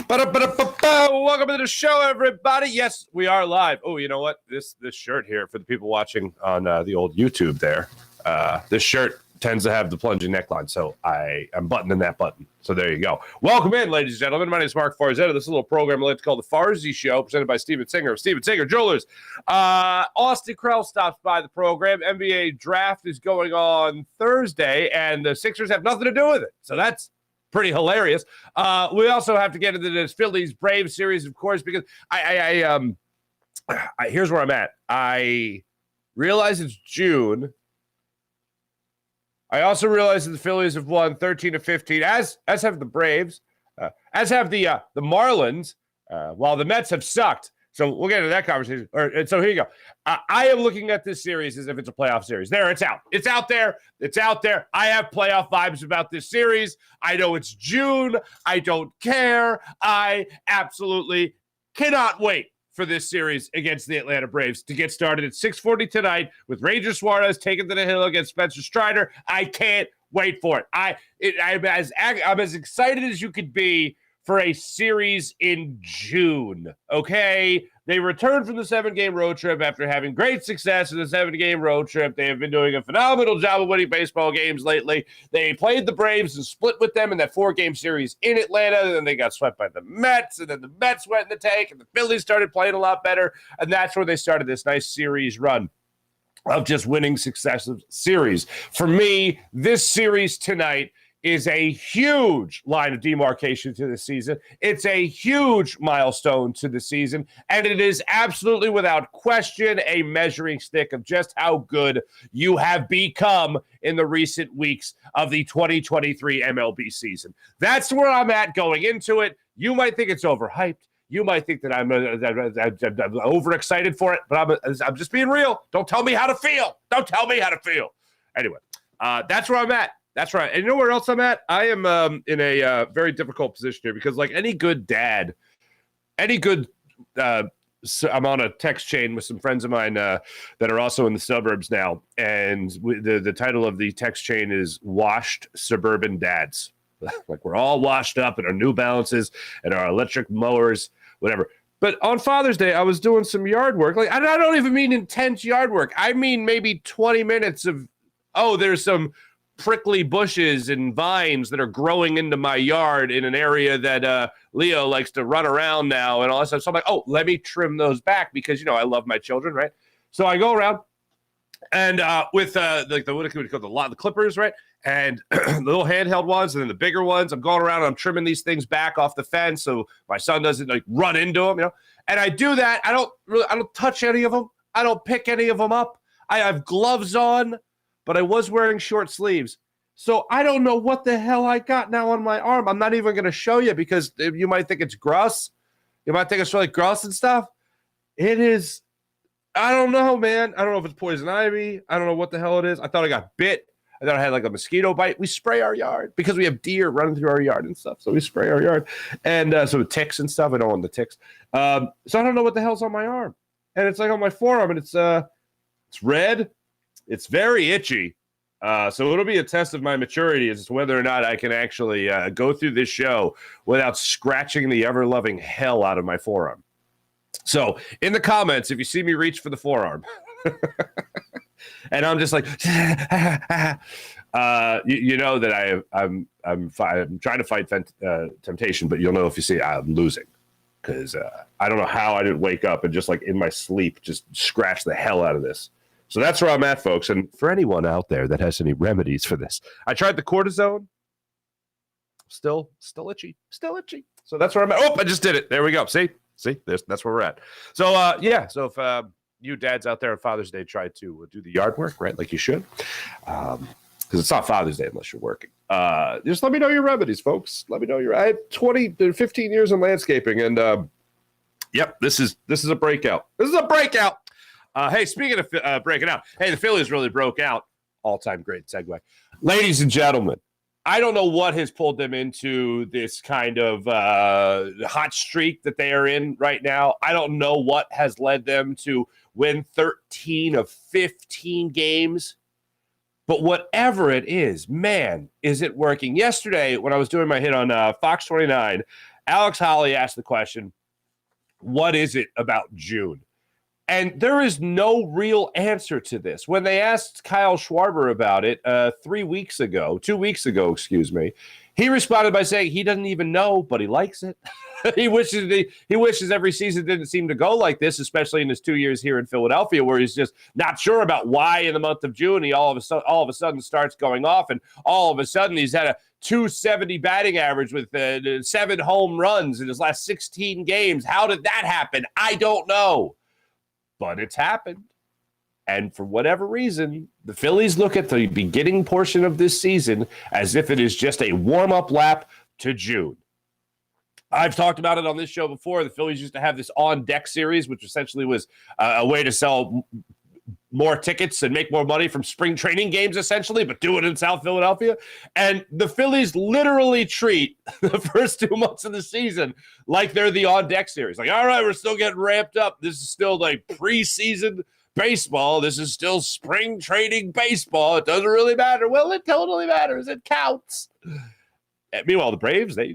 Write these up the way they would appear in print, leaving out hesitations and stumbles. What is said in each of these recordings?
Welcome to the show, everybody. Yes, we are live. Oh, you know what? This shirt here, for the people watching on the old YouTube there, this shirt tends to have the plunging neckline, so I'm buttoning that button. So there you go. Welcome in, ladies and gentlemen. My name is Mark Farzy. This little program I like to call the Farzy Show, presented by Steven Singer of Steven Singer Jewelers. Austin Krell stops by the program. NBA draft is going on Thursday, and the Sixers have nothing to do with it. So that's pretty hilarious. We also have to get into this Phillies Braves series, of course, because here's where I'm at. I realize it's June. I also realize that the Phillies have won 13 of 15, as have the Braves, as have the Marlins, while the Mets have sucked. So we'll get into that conversation. So here you go. I am looking at this series as if it's a playoff series. There, it's out. It's out there. It's out there. I have playoff vibes about this series. I know it's June. I don't care. I absolutely cannot wait for this series against the Atlanta Braves to get started at 6:40 tonight with Ranger Suarez taken to the hill against Spencer Strider. I can't wait for it. I'm as excited as you could be for a series in June, okay? They returned from the 7-game road trip after having great success in the 7-game road trip. They have been doing a phenomenal job of winning baseball games lately. They played the Braves and split with them in that 4-game series in Atlanta, and then they got swept by the Mets, and then the Mets went in the tank, and the Phillies started playing a lot better, and that's where they started this nice series run of just winning successive series. For me, this series tonight is a huge line of demarcation to the season. It's a huge milestone to the season, and it is absolutely without question a measuring stick of just how good you have become in the recent weeks of the 2023 MLB season. That's where I'm at going into it. You might think it's overhyped. You might think that I'm overexcited for it, but I'm just being real. Don't tell me how to feel. Don't tell me how to feel. Anyway, that's where I'm at. That's right. And you know where else I'm at? I am in a very difficult position here because, like any good dad, so I'm on a text chain with some friends of mine that are also in the suburbs now. And the title of the text chain is Washed Suburban Dads. Like we're all washed up in our New Balances and our electric mowers, whatever. But on Father's Day, I was doing some yard work. Like I don't even mean intense yard work. I mean maybe 20 minutes of, there's some prickly bushes and vines that are growing into my yard in an area that Leo likes to run around now and all that stuff. So I'm like, let me trim those back because, I love my children, right? So I go around and with the clippers, right? And the little handheld ones and then the bigger ones, I'm going around and I'm trimming these things back off the fence so my son doesn't run into them, And I do that. I don't touch any of them. I don't pick any of them up. I have gloves on, but I was wearing short sleeves. So I don't know what the hell I got now on my arm. I'm not even going to show you because you might think it's gross. You might think it's really gross and stuff. It is, I don't know, man. I don't know if it's poison ivy. I don't know what the hell it is. I thought I got bit. I thought I had like a mosquito bite. We spray our yard because we have deer running through our yard and stuff. So we spray our yard. And so ticks and stuff. I don't want the ticks. So I don't know what the hell's on my arm. And it's like on my forearm and it's red. It's very itchy, so it'll be a test of my maturity as to whether or not I can actually go through this show without scratching the ever-loving hell out of my forearm. So in the comments, if you see me reach for the forearm, and I'm just like, you know that I'm trying to fight temptation, but you'll know if you see I'm losing because I don't know how I didn't wake up and just like in my sleep just scratch the hell out of this. So that's where I'm at, folks. And for anyone out there that has any remedies for this, I tried the cortisone. Still itchy. So that's where I'm at. Oh, I just did it. There we go. See, that's where we're at. So, So if you dads out there on Father's Day try to do the yard work, right, like you should, because it's not Father's Day unless you're working. Just let me know your remedies, folks. Let me know I had 15 years in landscaping, and this is a breakout. This is a breakout. Hey, speaking of breaking out, the Phillies really broke out. All-time great segue. Ladies and gentlemen, I don't know what has pulled them into this kind of hot streak that they are in right now. I don't know what has led them to win 13 of 15 games. But whatever it is, man, is it working. Yesterday, when I was doing my hit on Fox 29, Alex Holly asked the question, what is it about June? And there is no real answer to this. When they asked Kyle Schwarber about it 2 weeks ago, he responded by saying he doesn't even know, but he likes it. he wishes every season didn't seem to go like this, especially in his 2 years here in Philadelphia, where he's just not sure about why in the month of June he all of a sudden starts going off, and all of a sudden he's had a 270 batting average with 7 home runs in his last 16 games. How did that happen? I don't know. But it's happened. And for whatever reason, the Phillies look at the beginning portion of this season as if it is just a warm-up lap to June. I've talked about it on this show before. The Phillies used to have this on-deck series, which essentially was a way to sell more tickets and make more money from spring training games, essentially, but do it in South Philadelphia. And the Phillies literally treat the first 2 months of the season like they're the on-deck series. Like, all right, we're still getting ramped up. This is still like preseason baseball. This is still spring training baseball. It doesn't really matter. Well, it totally matters. It counts. And meanwhile, the Braves, they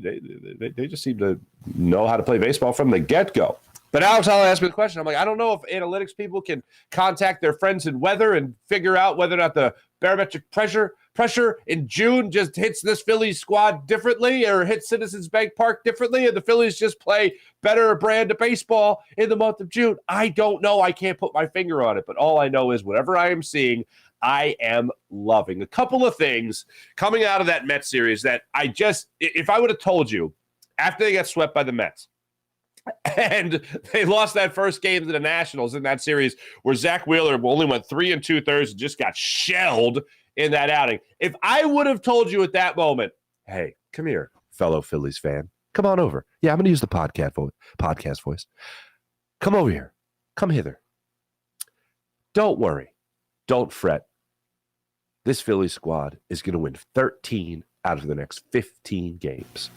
just seem to know how to play baseball from the get-go. But Alex Holland asked me the question. I'm like, I don't know if analytics people can contact their friends in weather and figure out whether or not the barometric pressure in June just hits this Phillies squad differently or hits Citizens Bank Park differently, and the Phillies just play better brand of baseball in the month of June. I don't know. I can't put my finger on it. But all I know is whatever I am seeing, I am loving. A couple of things coming out of that Mets series that if I would have told you after they got swept by the Mets, and they lost that first game to the Nationals in that series where Zach Wheeler only went 3 2/3 and just got shelled in that outing. If I would have told you at that moment, hey, come here, fellow Phillies fan. Come on over. Yeah, I'm going to use the podcast voice. Come over here. Come hither. Don't worry. Don't fret. This Phillies squad is going to win 13 out of the next 15 games.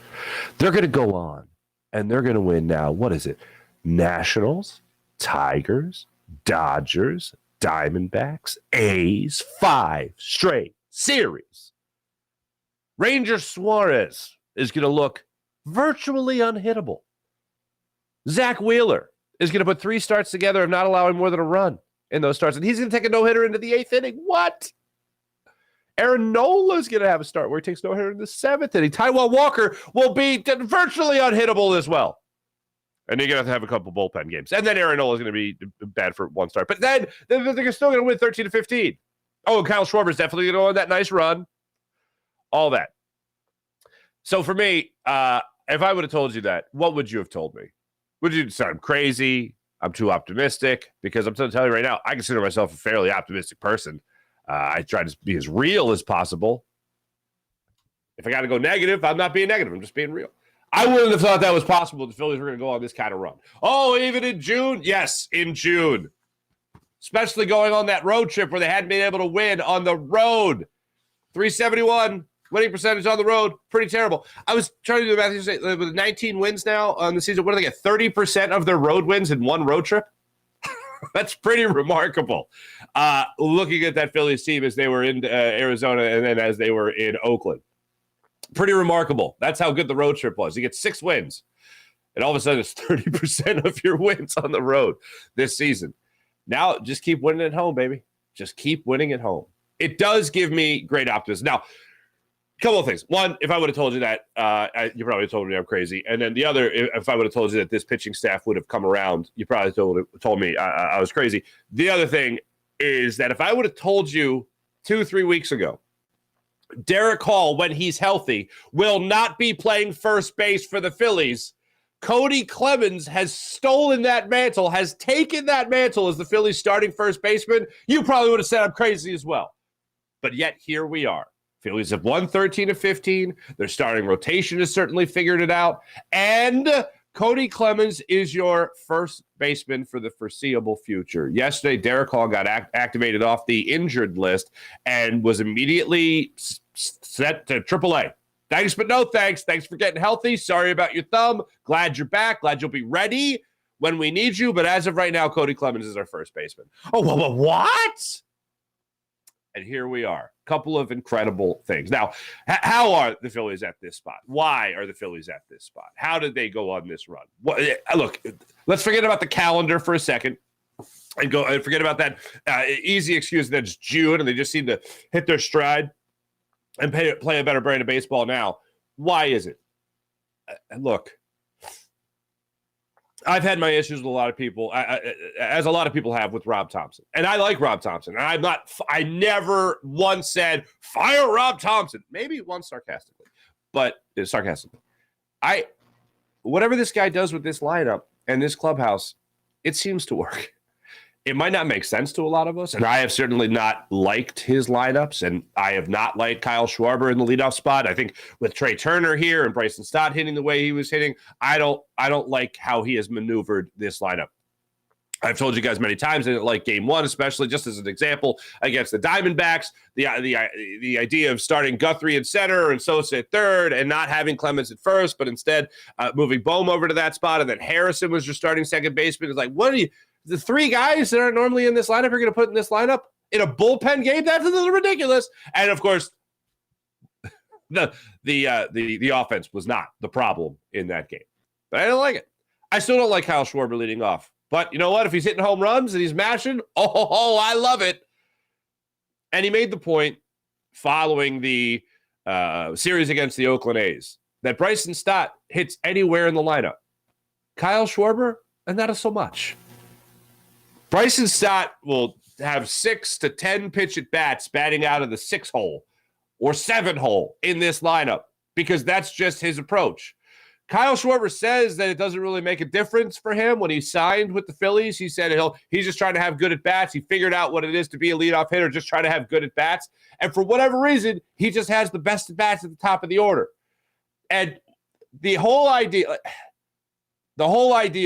They're going to go on. And they're going to win now, what is it? Nationals, Tigers, Dodgers, Diamondbacks, A's, 5 straight series. Ranger Suarez is going to look virtually unhittable. Zach Wheeler is going to put 3 starts together of not allowing more than a run in those starts. And he's going to take a no-hitter into the 8th inning. What? Aaron Nola is going to have a start where he takes no-hitter in the 7th inning. Taijuan Walker will be virtually unhittable as well. And you're going to have a couple bullpen games. And then Aaron Nola is going to be bad for 1 start. But then they're still going to win 13-15. Oh, and Kyle Schwarber is definitely going to go on that nice run. All that. So for me, if I would have told you that, what would you have told me? Would you say I'm crazy? I'm too optimistic? Because I'm going to tell you right now, I consider myself a fairly optimistic person. I try to be as real as possible. If I got to go negative, I'm not being negative. I'm just being real. I wouldn't have thought that was possible. The Phillies were going to go on this kind of run. Oh, even in June? Yes, in June. Especially going on that road trip where they hadn't been able to win on the road. 371 winning percentage on the road. Pretty terrible. I was trying to do the math yesterday. With 19 wins now on the season, what do they get? 30% of their road wins in one road trip? That's pretty remarkable. Looking at that Phillies team as they were in Arizona and then as they were in Oakland. Pretty remarkable. That's how good the road trip was. You get 6 wins, and all of a sudden it's 30% of your wins on the road this season. Now, just keep winning at home, baby. Just keep winning at home. It does give me great optimism. Now, a couple of things. One, if I would have told you that, you probably told me I'm crazy. And then the other, if I would have told you that this pitching staff would have come around, you probably told me I was crazy. The other thing is that if I would have told you 2-3 weeks ago, Derek Hall, when he's healthy, will not be playing first base for the Phillies, Cody Clemens has stolen that mantle, has taken that mantle as the Phillies starting first baseman, you probably would have said I'm crazy as well. But yet here we are. Phillies have won 13-15. Their starting rotation has certainly figured it out. And Cody Clemens is your first baseman for the foreseeable future. Yesterday, Derek Hall got activated off the injured list and was immediately set to AAA. Thanks, but no thanks. Thanks for getting healthy. Sorry about your thumb. Glad you're back. Glad you'll be ready when we need you. But as of right now, Cody Clemens is our first baseman. Oh, well, what? And here we are. Couple of incredible things. Now, how are the Phillies at this spot? Why are the Phillies at this spot? How did they go on this run? Look, let's forget about the calendar for a second and go and forget about that easy excuse that it's June and they just seem to hit their stride and play a better brand of baseball now. Why is it? Look, I've had my issues with a lot of people, as a lot of people have with Rob Thompson. And I like Rob Thompson. And I never once said, fire Rob Thompson. Maybe once sarcastically. Whatever this guy does with this lineup and this clubhouse, it seems to work. It might not make sense to a lot of us, and I have certainly not liked his lineups, and I have not liked Kyle Schwarber in the leadoff spot. I think with Trey Turner here and Bryson Stott hitting the way he was hitting, I don't like how he has maneuvered this lineup. I've told you guys many times I didn't like game one, especially just as an example against the Diamondbacks. The idea of starting Guthrie at center and Sosa at third and not having Clemens at first, but instead moving Bohm over to that spot, and then Harrison was your starting second baseman. It's like, what are you? The three guys that are normally in this lineup are going to put in this lineup in a bullpen game? That's a little ridiculous. And of course, the offense was not the problem in that game. But I didn't like it. I still don't like Kyle Schwarber leading off. But you know what? If he's hitting home runs and he's mashing, I love it. And he made the point following the series against the Oakland A's that Bryson Stott hits anywhere in the lineup. Kyle Schwarber, and not so much. Bryson Stott will have 6 to 10 pitch at bats batting out of the 6 hole or 7 hole in this lineup because that's just his approach. Kyle Schwarber says that it doesn't really make a difference for him when he signed with the Phillies. He said he's just trying to have good at bats. He figured out what it is to be a leadoff hitter, just trying to have good at bats. And for whatever reason, he just has the best at bats at the top of the order. And the whole idea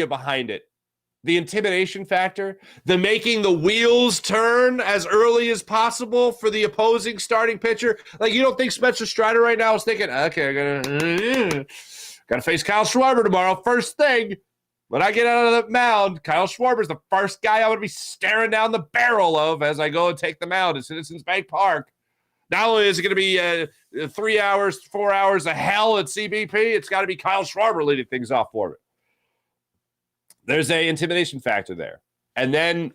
behind it, the intimidation factor, the making the wheels turn as early as possible for the opposing starting pitcher. Like, you don't think Spencer Strider right now is thinking, okay, I gotta face Kyle Schwarber tomorrow. First thing, when I get out of the mound, Kyle Schwarber's the first guy I'm going to be staring down the barrel of as I go and take the mound at Citizens Bank Park. Not only is it going to be 3 hours, 4 hours of hell at CBP, it's got to be Kyle Schwarber leading things off for me. There's a intimidation factor there. And then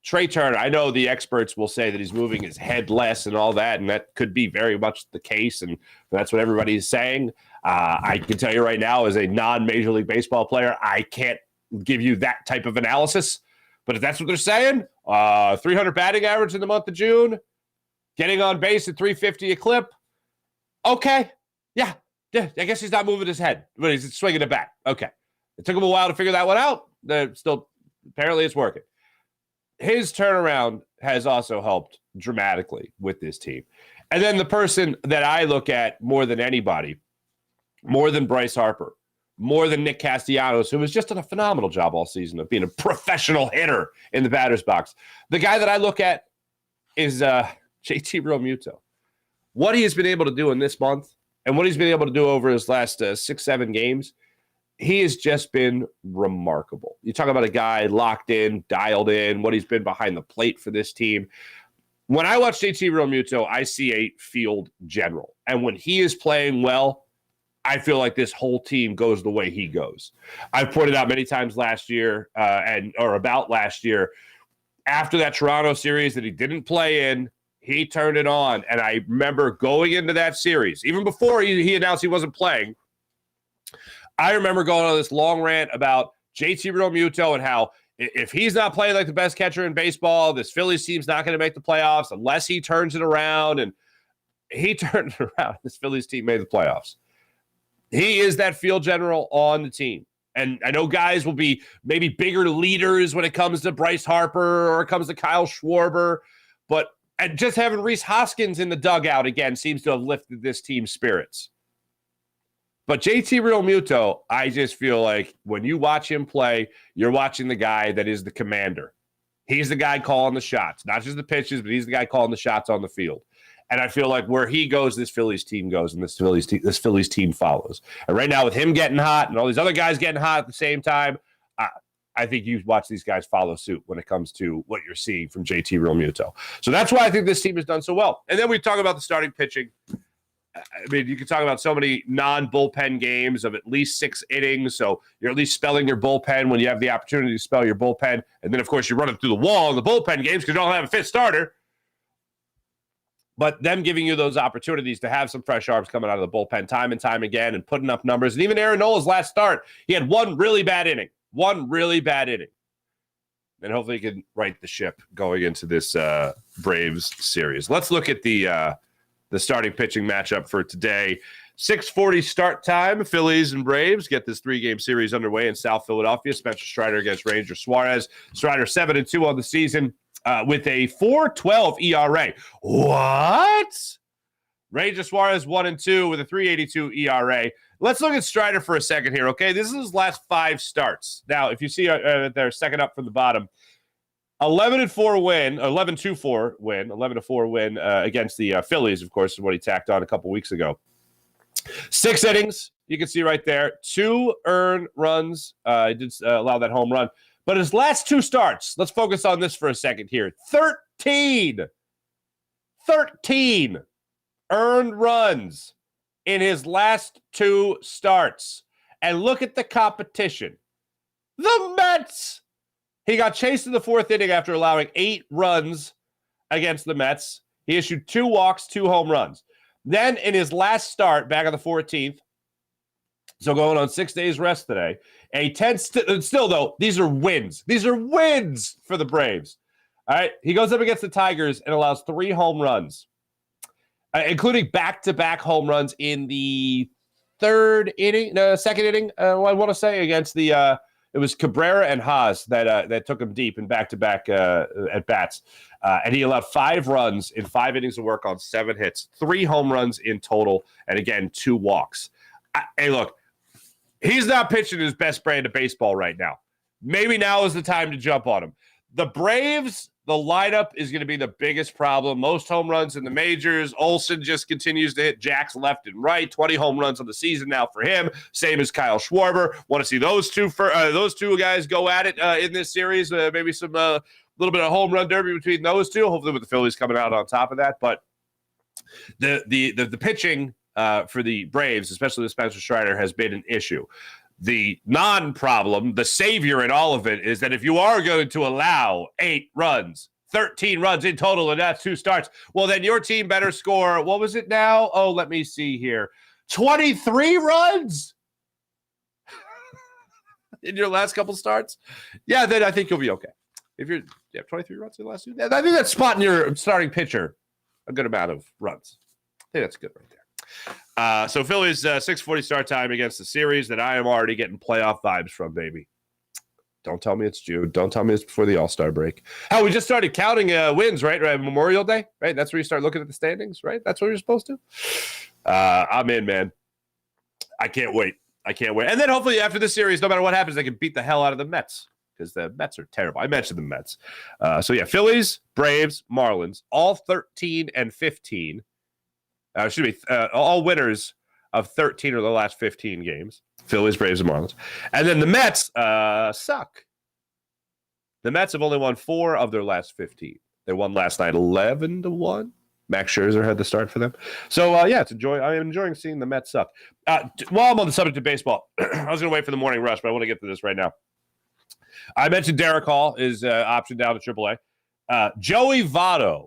Trey Turner, I know the experts will say that he's moving his head less and all that, and that could be very much the case, and that's what everybody is saying. I can tell you right now, as a non-Major League Baseball player, I can't give you that type of analysis. But if that's what they're saying, 300 batting average in the month of June, getting on base at 350 a clip, okay, yeah, I guess he's not moving his head, but he's swinging it back. Okay. It took him a while to figure that one out. Apparently it's working. His turnaround has also helped dramatically with this team. And then the person that I look at more than anybody, more than Bryce Harper, more than Nick Castellanos, who has just done a phenomenal job all season of being a professional hitter in the batter's box. The guy that I look at is JT Realmuto. What he has been able to do in this month and what he's been able to do over his last 6-7 games, he has just been remarkable. You talk about a guy locked in, dialed in, what he's been behind the plate for this team. When I watch JT Realmuto, I see a field general. And when he is playing well, I feel like this whole team goes the way he goes. I've pointed out many times last year about last year, after that Toronto series that he didn't play in, he turned it on. And I remember going into that series, even before he announced he wasn't playing, I remember going on this long rant about JT Realmuto and how if he's not playing like the best catcher in baseball, this Phillies team's not going to make the playoffs unless he turns it around. And he turned it around. This Phillies team made the playoffs. He is that field general on the team. And I know guys will be maybe bigger leaders when it comes to Bryce Harper or it comes to Kyle Schwarber. But just having Rhys Hoskins in the dugout again seems to have lifted this team's spirits. But JT Realmuto, I just feel like when you watch him play, you're watching the guy that is the commander. He's the guy calling the shots, not just the pitches, but he's the guy calling the shots on the field. And I feel like where he goes, this Phillies team goes, and this Phillies team follows. And right now, with him getting hot and all these other guys getting hot at the same time, I think you watch these guys follow suit when it comes to what you're seeing from JT Realmuto. So that's why I think this team has done so well. And then we talk about the starting pitching. I mean, you can talk about so many non-bullpen games of at least 6 innings. So you're at least spelling your bullpen when you have the opportunity to spell your bullpen. And then, of course, you're running through the wall in the bullpen games because you don't have a fifth starter. But them giving you those opportunities to have some fresh arms coming out of the bullpen time and time again and putting up numbers. And even Aaron Nola's last start, he had one really bad inning. And hopefully he can right the ship going into this Braves series. Let's look at the starting pitching matchup for today. 6:40 start time. Phillies and Braves get this 3-game series underway in South Philadelphia. Spencer Strider against Ranger Suarez. Strider 7-2 on the season with a 4.12 ERA. What? Ranger Suarez 1-2 with a 3.82 ERA. Let's look at Strider for a second here, okay? This is his last 5 starts. Now, if you see they're second up from the bottom, 11-4 win, 11-2-4 win, 11-4 win against the Phillies, of course, is what he tacked on a couple weeks ago. 6 innings, you can see right there. 2 earned runs. He did allow that home run. But his last 2 starts, let's focus on this for a second here. 13 earned runs in his last 2 starts. And look at the competition. The Mets. He got chased in the 4th inning after allowing 8 runs against the Mets. He issued 2 walks, 2 home runs. Then in his last start, back on the 14th, so going on 6 days rest today, still though, these are wins. These are wins for the Braves. All right, he goes up against the Tigers and allows 3 home runs, including back-to-back home runs in the second inning, I want to say, against the it was Cabrera and Haas that took him deep in back-to-back at-bats. And he allowed 5 runs in 5 innings of work on 7 hits, 3 home runs in total, and again, 2 walks. Hey, look, he's not pitching his best brand of baseball right now. Maybe now is the time to jump on him. The Braves, the lineup is going to be the biggest problem. Most home runs in the majors. Olsen just continues to hit jacks left and right. 20 home runs on the season now for him. Same as Kyle Schwarber. Want to see those two guys go at it in this series. Maybe some little bit of home run derby between those two. Hopefully with the Phillies coming out on top of that. But the pitching for the Braves, especially the Spencer Strider, has been an issue. The non-problem, the savior in all of it, is that if you are going to allow 8 runs, 13 runs in total, and that's 2 starts, well, then your team better score, what was it now? Oh, let me see here. 23 runs in your last couple starts? Yeah, then I think you'll be okay. If you have 23 runs in the last 2, I think that's spotting your starting pitcher a good amount of runs. I think that's good right there. So Phillies 6:40 start time against the series that I am already getting playoff vibes from, baby. Don't tell me it's June. Don't tell me it's before the All-Star break. We just started counting wins, right? Memorial Day, right? That's where you start looking at the standings, right? That's what you're supposed to. I'm in, man. I can't wait. And then hopefully after this series, no matter what happens, they can beat the hell out of the Mets because the Mets are terrible. I mentioned the Mets. So yeah, Phillies, Braves, Marlins, all 13 and 15. All winners of 13 of the last 15 games. Phillies, Braves, and Marlins. And then the Mets suck. The Mets have only won 4 of their last 15. They won last night 11-1. Max Scherzer had the start for them. So, I am enjoying seeing the Mets suck. While I'm on the subject of baseball, I was going to wait for the morning rush, but I want to get to this right now. I mentioned Derek Hall is optioned down to AAA. Joey Votto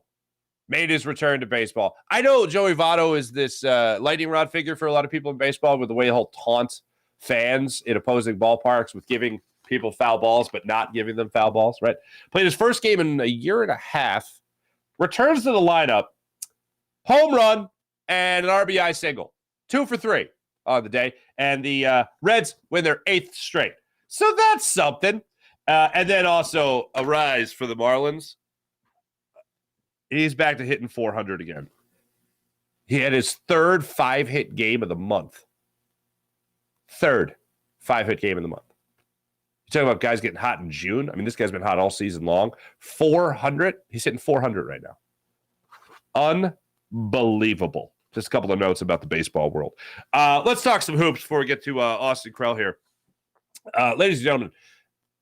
made his return to baseball. I know Joey Votto is this lightning rod figure for a lot of people in baseball with the way he'll taunt fans in opposing ballparks with giving people foul balls but not giving them foul balls, right? Played his first game in a year and a half, returns to the lineup, home run, and an RBI single. 2 for 3 on the day. And the Reds win their 8th straight. So that's something. And then also a rise for the Marlins. He's back to hitting 400 again. He had his 3rd 5-hit game of the month. 3rd 5-hit game of the month. You're talking about guys getting hot in June? I mean, this guy's been hot all season long. 400? He's hitting 400 right now. Unbelievable. Just a couple of notes about the baseball world. Let's talk some hoops before we get to Austin Krell here. Ladies and gentlemen,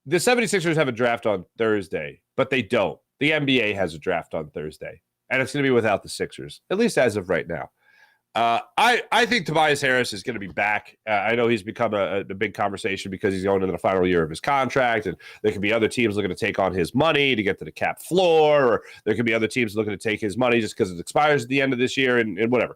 the 76ers have a draft on Thursday, but they don't. The NBA has a draft on Thursday, and it's going to be without the Sixers, at least as of right now. I think Tobias Harris is going to be back. I know he's become a big conversation because he's going into the final year of his contract, and there could be other teams looking to take on his money to get to the cap floor, or there could be other teams looking to take his money just because it expires at the end of this year and whatever.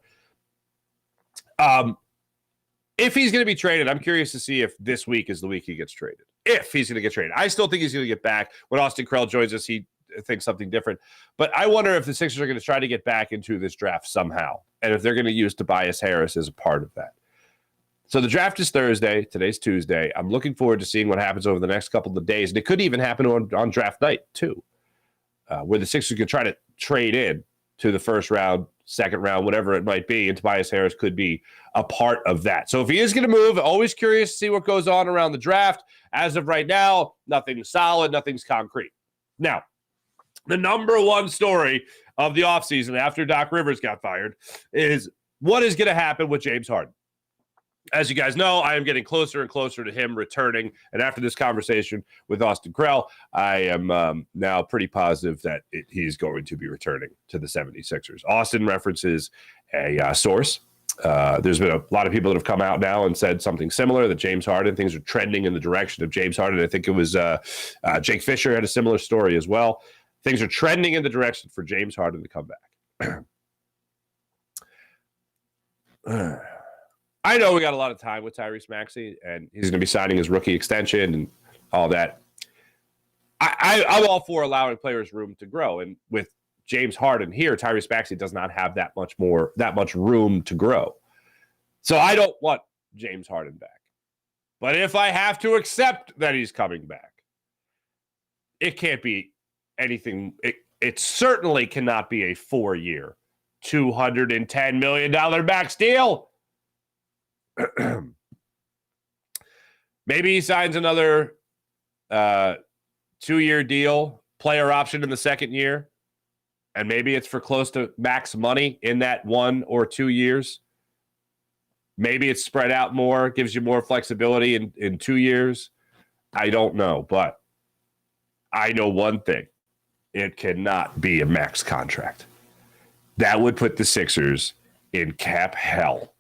If he's going to be traded, I'm curious to see if this week is the week he gets traded. If he's going to get traded. I still think he's going to get back. When Austin Krell joins us, he thinks something different. But I wonder if the Sixers are going to try to get back into this draft somehow, and if they're going to use Tobias Harris as a part of that. So the draft is Thursday. Today's Tuesday. I'm looking forward to seeing what happens over the next couple of days. And it could even happen on draft night, too, where the Sixers could try to trade in to the first round, second round, whatever it might be, and Tobias Harris could be a part of that. So if he is going to move, always curious to see what goes on around the draft. As of right now, nothing's solid, nothing's concrete. Now, the number one story of the offseason after Doc Rivers got fired is what is going to happen with James Harden. As you guys know, I am getting closer and closer to him returning. And after this conversation with Austin Krell, I am now pretty positive that he's going to be returning to the 76ers. Austin references a source. There's been a lot of people that have come out now and said something similar, that James Harden, things are trending in the direction of James Harden. I think it was Jake Fisher had a similar story as well. Things are trending in the direction for James Harden to come back. I know we got a lot of time with Tyrese Maxey, and he's going to be signing his rookie extension and all that. I'm all for allowing players room to grow, and with James Harden here, Tyrese Maxey does not have that much room to grow. So I don't want James Harden back. But if I have to accept that he's coming back, it can't be anything. It certainly cannot be a 4-year, $210 million max deal. Maybe he signs another 2-year deal, player option in the second year, and maybe it's for close to max money in that 1 or 2 years. Maybe it's spread out more, gives you more flexibility in 2 years. I don't know, but I know one thing. It cannot be a max contract. That would put the Sixers in cap hell.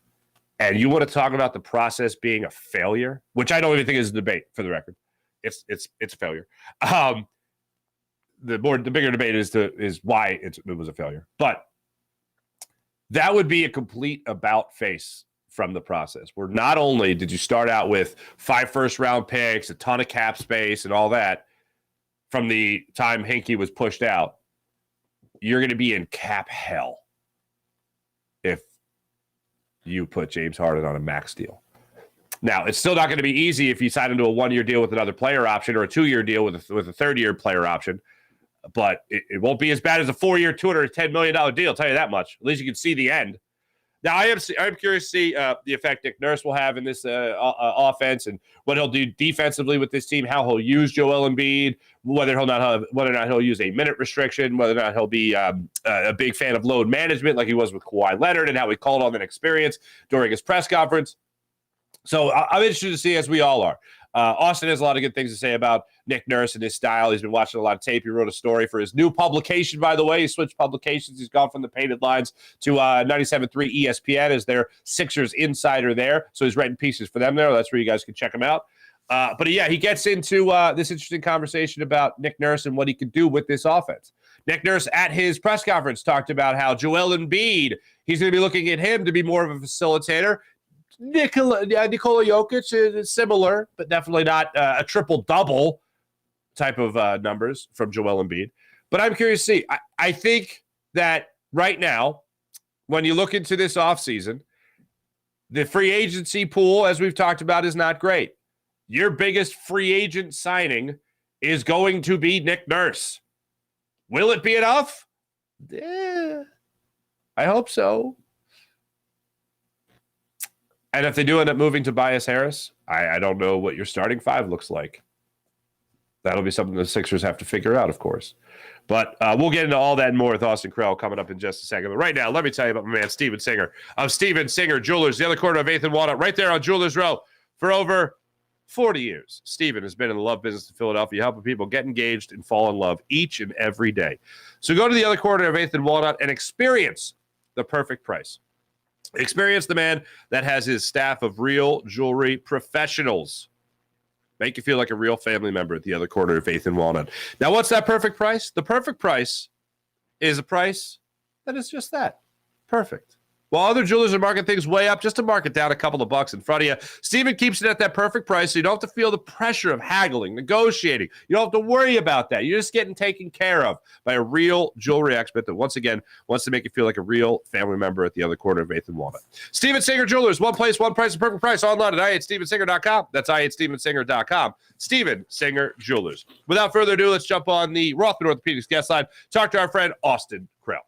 And you want to talk about the process being a failure, which I don't even think is a debate, for the record. It's a failure. The bigger debate is why it was a failure. But that would be a complete about face from the process, where not only did you start out with 5 first-round picks, a ton of cap space, and all that from the time Hinkie was pushed out, you're going to be in cap hell if you put James Harden on a max deal. Now, it's still not going to be easy if you sign into a 1-year deal with another player option or a 2-year deal with a third-year player option, but it won't be as bad as a 4-year, $210 million deal, I'll tell you that much. At least you can see the end. Now, I'm curious to see the effect Nick Nurse will have in this offense and what he'll do defensively with this team, how he'll use Joel Embiid, whether or not he'll use a minute restriction, whether or not he'll be a big fan of load management like he was with Kawhi Leonard, and how he called on that experience during his press conference. So I'm interested to see, as we all are. Austin has a lot of good things to say about Nick Nurse and his style. He's been watching a lot of tape. He wrote a story for his new publication, by the way. He switched publications. He's gone from the Painted Lines to 97.3 ESPN as their Sixers insider there. So he's writing pieces for them there. That's where you guys can check him out. But yeah, he gets into this interesting conversation about Nick Nurse and what he could do with this offense. Nick Nurse at his press conference talked about how Joel Embiid, he's going to be looking at him to be more of a facilitator. Nikola Jokic is similar, but definitely not a triple-double type of numbers from Joel Embiid. But I'm curious to see. I think that right now, when you look into this offseason, the free agency pool, as we've talked about, is not great. Your biggest free agent signing is going to be Nick Nurse. Will it be enough? Yeah, I hope so. And if they do end up moving Tobias Harris, I don't know what your starting 5 looks like. That'll be something the Sixers have to figure out, of course. But we'll get into all that and more with Austin Krell coming up in just a second. But right now, let me tell you about my man, Steven Singer of Steven Singer Jewelers, the other corner of 8th and Walnut, right there on Jewelers Row. For over 40 years, Steven has been in the love business in Philadelphia, helping people get engaged and fall in love each and every day. So go to the other corner of 8th and Walnut and experience the perfect price. Experience the man that has his staff of real jewelry professionals. Make you feel like a real family member at the other corner of 8th and Walnut. Now, what's that perfect price? The perfect price is a price that is just that, perfect. While other jewelers are marking things way up, just to mark it down a couple of bucks in front of you, Steven keeps it at that perfect price so you don't have to feel the pressure of haggling, negotiating. You don't have to worry about that. You're just getting taken care of by a real jewelry expert that, once again, wants to make you feel like a real family member at the other corner of 8th and Walnut. Steven Singer Jewelers, one place, one price, a perfect price, online at I8StevenSinger.com. That's I8StevenSinger.com. Steven Singer Jewelers. Without further ado, let's jump on the Rothman Orthopedics guest line, talk to our friend Austin Krell.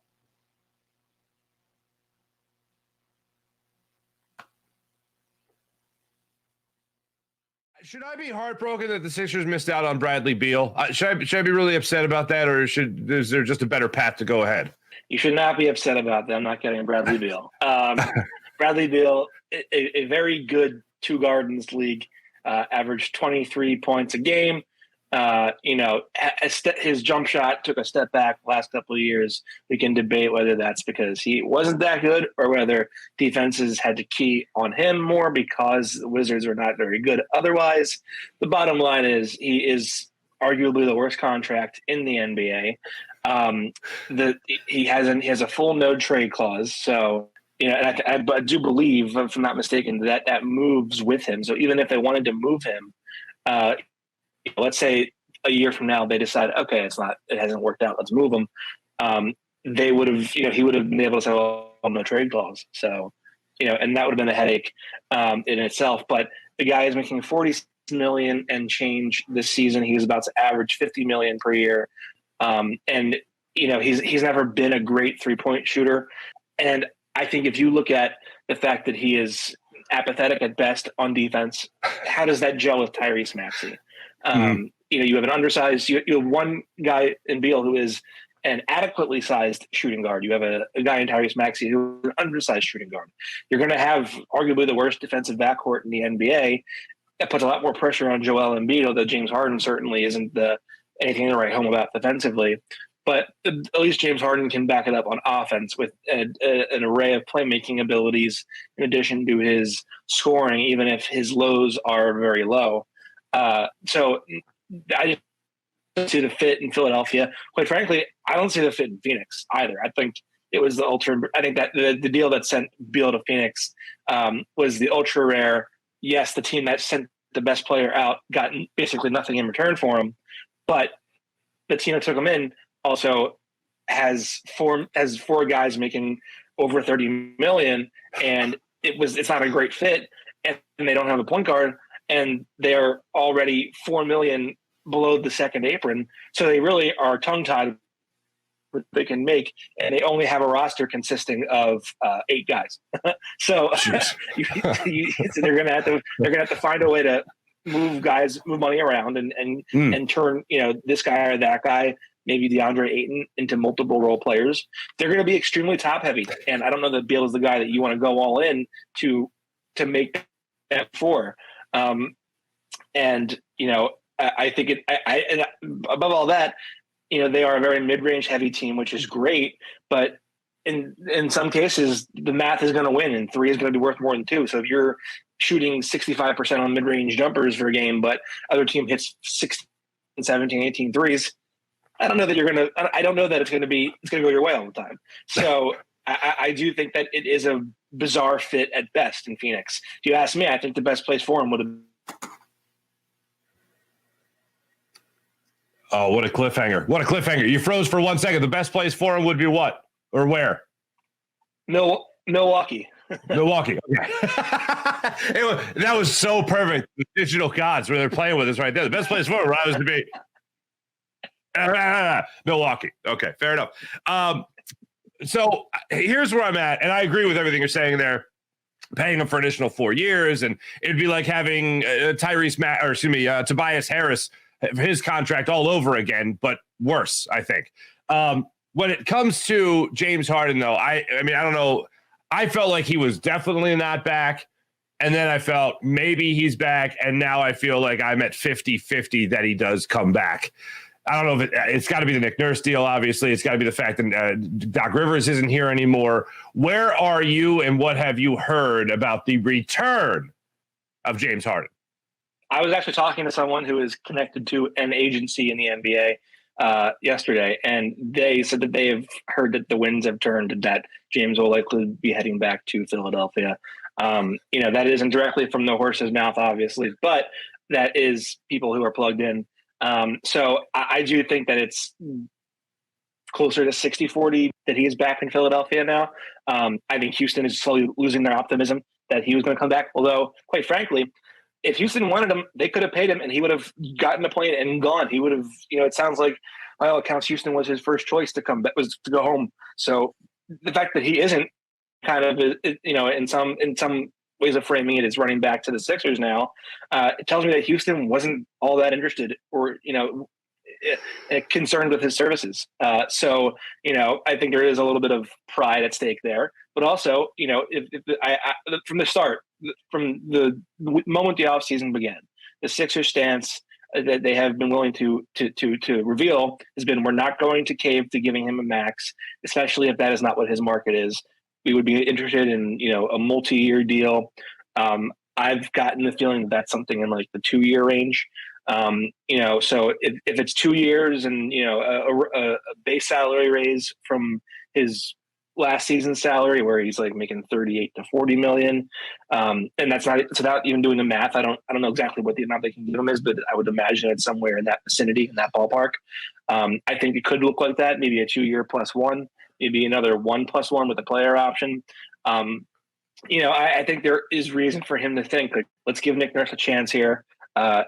Should I be heartbroken that the Sixers missed out on Bradley Beal? Should I be really upset about that, or is there just a better path to go ahead? You should not be upset about them not getting Bradley Beal. Bradley Beal, a very good two gardens league, averaged 23 points a game. His jump shot took a step back the last couple of years. We can debate whether that's because he wasn't that good or whether defenses had to key on him more because the Wizards are not very good otherwise. The bottom line is he is arguably the worst contract in the NBA. He has a full no trade clause. So, and I do believe, if I'm not mistaken, that moves with him. So even if they wanted to move him, let's say a year from now they decide, okay, it hasn't worked out, let's move him. They would have, he would have been able to say, well, no trade clause. So, and that would have been a headache in itself. But the guy is making $40 million and change this season. He was about to average $50 million per year. And he's never been a great 3-point shooter. And I think if you look at the fact that he is apathetic at best on defense, how does that gel with Tyrese Maxey? You have an undersized, you have one guy in Beal who is an adequately sized shooting guard. You have a guy in Tyrese Maxey who is an undersized shooting guard. You're going to have arguably the worst defensive backcourt in the NBA. That puts a lot more pressure on Joel Embiid, although James Harden certainly isn't anything to write home about defensively. But at least James Harden can back it up on offense with an array of playmaking abilities in addition to his scoring, even if his lows are very low. So I just don't see the fit in Philadelphia. Quite frankly, I don't see the fit in Phoenix either. I think it was I think that the deal that sent Beal to Phoenix was the ultra rare. Yes, the team that sent the best player out got basically nothing in return for him, but the team that took him in also has four guys making over $30 million, and it's not a great fit, and they don't have a point guard, and they're already $4 million below the second apron, so they really are tongue-tied what they can make, and they only have a roster consisting of 8 guys. So they're gonna have to find a way to move money around and turn this guy or that guy, maybe DeAndre Ayton, into multiple role players. They're going to be extremely top heavy, and I don't know that Beal is the guy that you want to go all in to make that for. I think and above all that, they are a very mid-range heavy team, which is great, but in some cases the math is going to win, and 3 is going to be worth more than 2. So if you're shooting 65% on mid-range jumpers for a game, but other team hits 16, 17, 18 threes, I don't know that it's going to go your way all the time. So I do think that it is a bizarre fit at best in Phoenix. If you ask me, I think the best place for him would have. Oh, what a cliffhanger. What a cliffhanger. You froze for 1 second. The best place for him would be what or where? Milwaukee. Milwaukee. Okay. That was so perfect. The digital gods where they're playing with us right there. The best place for him was to be Milwaukee. Okay, fair enough. So here's where I'm at, and I agree with everything you're saying there. Paying him for an additional 4 years, and it'd be like having Tobias Harris, his contract all over again, but worse, I think. When it comes to James Harden, though, I mean, I don't know. I felt like he was definitely not back. And then I felt maybe he's back. And now I feel like I'm at 50-50 that he does come back. I don't know if it's got to be the Nick Nurse deal. Obviously, it's got to be the fact that Doc Rivers isn't here anymore. Where are you and what have you heard about the return of James Harden? I was actually talking to someone who is connected to an agency in the NBA yesterday, and they said that they have heard that the winds have turned and that James will likely be heading back to Philadelphia. That isn't directly from the horse's mouth, obviously, but that is people who are plugged in. So I do think that it's closer to 60-40 that he is back in Philadelphia now. I think Houston is slowly losing their optimism that he was going to come back. Although, quite frankly, if Houston wanted him, they could have paid him and he would have gotten a plane and gone. He would have, it sounds like by all accounts, Houston was his first choice to come back, was to go home. So the fact that he isn't kind of, in some ways of framing it is running back to the Sixers now, it tells me that Houston wasn't all that interested or, concerned with his services. So I think there is a little bit of pride at stake there, but also, from the start, from the moment the offseason began, the Sixers stance that they have been willing to reveal has been, we're not going to cave to giving him a max, especially if that is not what his market is. We would be interested in, a multi-year deal. I've gotten the feeling that that's something in like the 2-year range. So if it's 2 years and, a base salary raise from his last season's salary where he's like making 38 to 40 million. And that's not, it's without even doing the math. I don't know exactly what the amount they can give him is, but I would imagine it's somewhere in that vicinity, in that ballpark. I think it could look like that. Maybe a 2-year +1, maybe another 1+1 with a player option. I think there is reason for him to think, like, let's give Nick Nurse a chance here.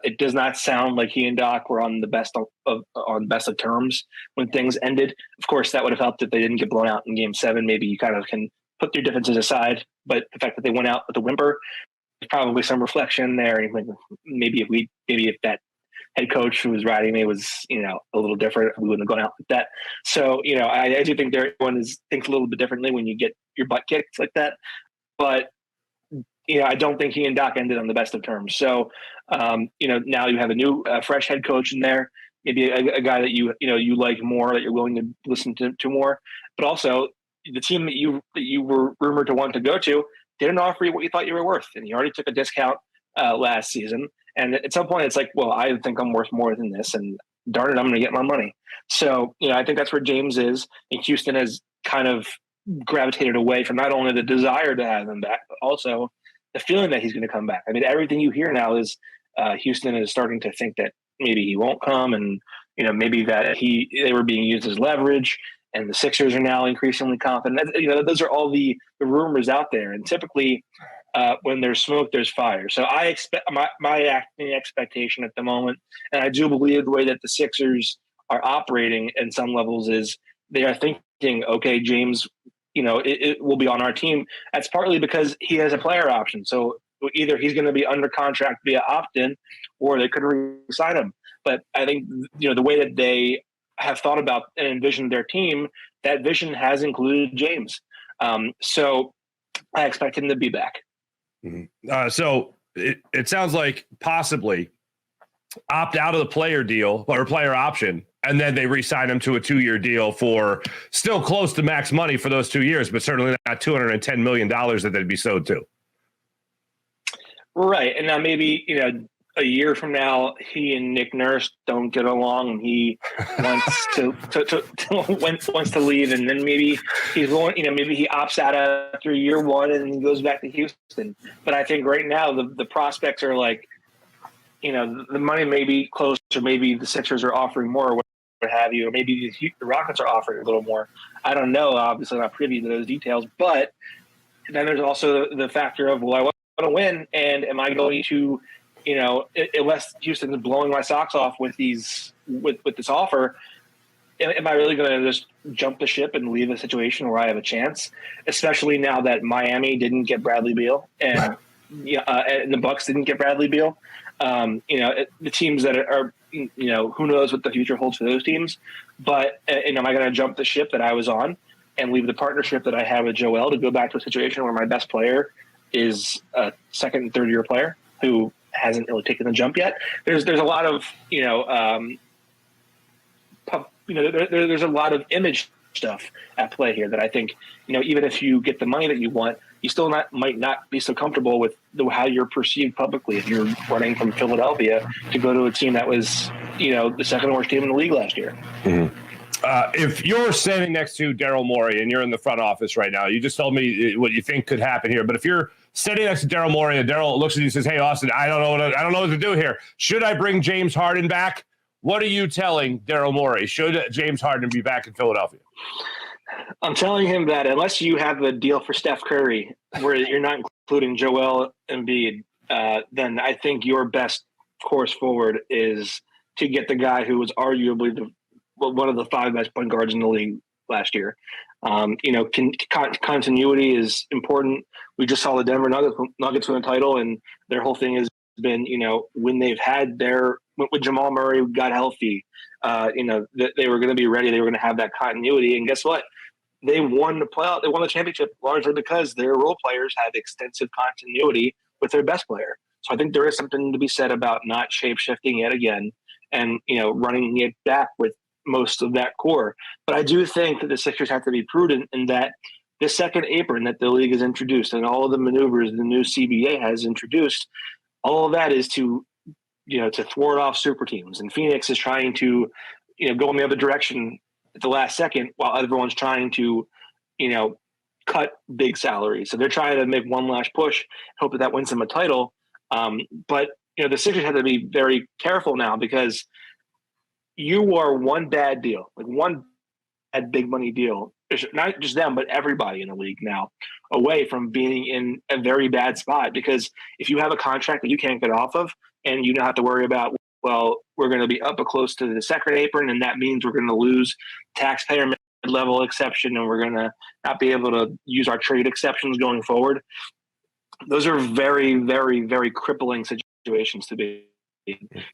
It does not sound like he and Doc were on the best of terms when things ended. Of course, that would have helped if they didn't get blown out in Game 7. Maybe you kind of can put your differences aside. But the fact that they went out with a whimper, there's probably some reflection there. Maybe if that head coach who was riding me was a little different, we wouldn't have gone out like that. So I do think everyone thinks a little bit differently when you get your butt kicked like that. But I don't think he and Doc ended on the best of terms. So, now you have a new fresh head coach in there, maybe a guy that you like more, that you're willing to listen to more. But also, the team that you were rumored to want to go to didn't offer you what you thought you were worth, and you already took a discount last season. And at some point, it's like, well, I think I'm worth more than this, and darn it, I'm going to get my money. So, I think that's where James is, and Houston has kind of gravitated away from not only the desire to have him back, but also the feeling that he's going to come back. I mean, everything you hear now is Houston is starting to think that maybe he won't come, and maybe that they were being used as leverage, and the Sixers are now increasingly confident. Those are all the rumors out there, and typically when there's smoke, there's fire. So I expect my acting expectation at the moment, and I do believe the way that the Sixers are operating in some levels is they are thinking, okay, James, it will be on our team. That's partly because he has a player option. So either he's going to be under contract via opt-in, or they could re-sign him. But I think, the way that they have thought about and envisioned their team, that vision has included James. So I expect him to be back. Mm-hmm. So it sounds like possibly opt out of the player deal or player option, and then they re-sign him to a 2-year deal for still close to max money for those 2 years, but certainly not $210 million that they'd be sold to. Right. And now maybe, a year from now, he and Nick Nurse don't get along, and he wants to leave, and then maybe he's going, maybe he opts out after year 1 and he goes back to Houston. But I think right now the prospects are like, the money may be close, or maybe the Sixers are offering more, or what have you, or maybe the Rockets are offering a little more. I don't know. Obviously, I'm not privy to those details. But then there's also the factor of, well, I want to win, and am I going to, unless Houston is blowing my socks off with this offer, am I really going to just jump the ship and leave a situation where I have a chance? Especially now that Miami didn't get Bradley Beal, and and the Bucks didn't get Bradley Beal. The teams that are, who knows what the future holds for those teams. But, am I going to jump the ship that I was on and leave the partnership that I have with Joel to go back to a situation where my best player is a second and third year player who hasn't really taken the jump yet. There's a lot of there's a lot of image stuff at play here that I think even if you get the money that you want, you still might not be so comfortable with how you're perceived publicly if you're running from Philadelphia to go to a team that was the second worst team in the league last year. Mm-hmm. If you're standing next to Daryl Morey and you're in the front office right now, you just told me what you think could happen here. But if you're standing next to Daryl Morey and Daryl looks at you and says, "Hey, Austin, I don't know what to do here. Should I bring James Harden back?" What are you telling Daryl Morey? Should James Harden be back in Philadelphia? I'm telling him that unless you have a deal for Steph Curry where you're not including Joel Embiid, then I think your best course forward is to get the guy who was arguably one of the 5 best point guards in the league last year. Continuity is important. We just saw the Denver Nuggets win a title, and their whole thing has been, when they've had when Jamal Murray got healthy, they were going to be ready. They were going to have that continuity. And guess what? They won the championship largely because their role players have extensive continuity with their best player. So I think there is something to be said about not shape-shifting yet again and, running it back with most of that core. But I do think that the Sixers have to be prudent in that the second apron that the league has introduced and all of the maneuvers the new CBA has introduced, all of that is to thwart off super teams. And Phoenix is trying to, go in the other direction at the last second while everyone's trying to, cut big salaries. So they're trying to make one last push, hope that wins them a title. But the Sixers have to be very careful now because you are one bad deal, like one bad big money deal, not just them, but everybody in the league now, away from being in a very bad spot. Because if you have a contract that you can't get off of and you don't have to worry about, well, we're going to be up close to the second apron, and that means we're going to lose taxpayer mid-level exception, and we're going to not be able to use our trade exceptions going forward. Those are very, very, very crippling situations to be.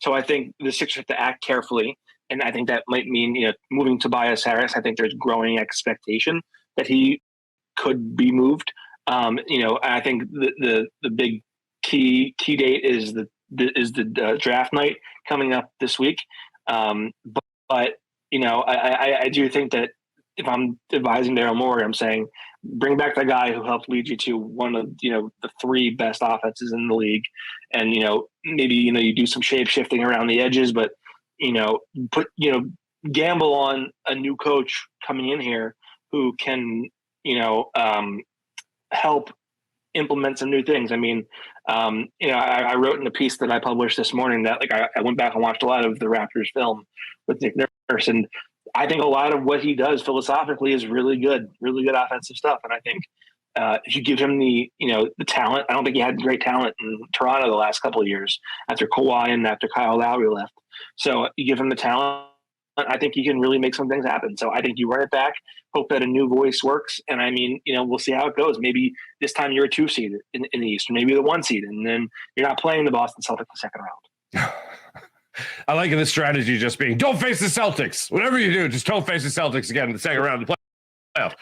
So I think the Sixers have to act carefully, and I think that might mean moving Tobias Harris. I think there's growing expectation that he could be moved. I think the big key date is the draft night coming up this week. But I do think that if I'm advising Daryl Morey, I'm saying bring back the guy who helped lead you to one of the 3 best offenses in the league, and maybe you do some shape shifting around the edges, but gamble on a new coach coming in here who can help implement some new things. I mean, I wrote in a piece that I published this morning that I went back and watched a lot of the Raptors film with Nick Nurse, and I think a lot of what he does philosophically is really good offensive stuff. And I think if you give him the talent, I don't think he had great talent in Toronto the last couple of years after Kawhi and after Kyle Lowry left. So you give him the talent, I think he can really make some things happen. So I think you run it back, hope that a new voice works. And I mean, we'll see how it goes. Maybe this time you're a 2 seed in the East, or maybe the 1 seed, and then you're not playing the Boston Celtics the second round. I like the strategy just being, don't face the Celtics. Whatever you do, just don't face the Celtics again in the second round of the playoff.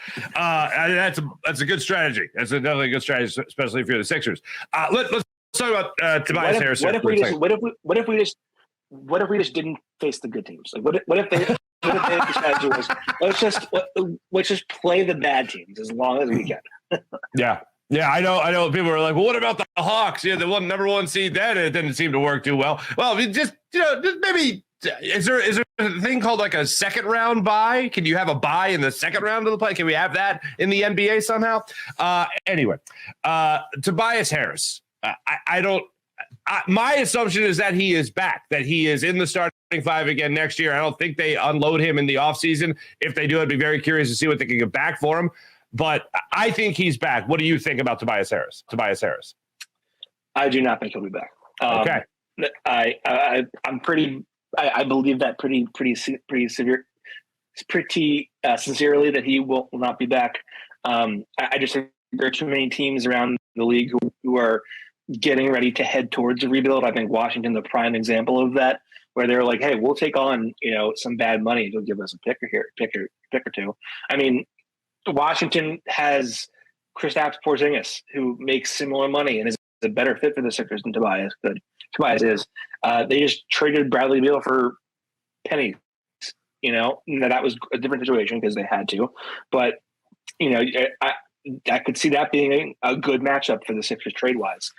That's a good strategy. That's definitely a good strategy, especially if you're the Sixers. Let's talk about Tobias Harris. What if we just didn't face the good teams? Like what if the strategy was let's just play the bad teams as long as we can. Yeah, I know. People are like, well, what about the Hawks? Yeah, the number 1 seed. That it didn't seem to work too well. Well, just maybe is there a thing called like a second round bye? Can you have a bye in the second round of the play? Can we have that in the NBA somehow? Anyway, Tobias Harris. My assumption is that he is back, that he is in the starting 5 again next year. I don't think they unload him in the offseason. If they do, I'd be very curious to see what they can get back for him. But I think he's back. What do you think about Tobias Harris? I do not think he'll be back. Okay. I believe that pretty sincerely that he will not be back. I just think there are too many teams around the league who are getting ready to head towards a rebuild. I think Washington, the prime example of that, where they're like, hey, we'll take on, some bad money. They'll give us a pick or two. I mean, Washington has Kristaps Porzingis, who makes similar money and is a better fit for the Sixers than Tobias is. They just traded Bradley Beal for pennies. That was a different situation because they had to. But, I could see that being a good matchup for the Sixers trade-wise.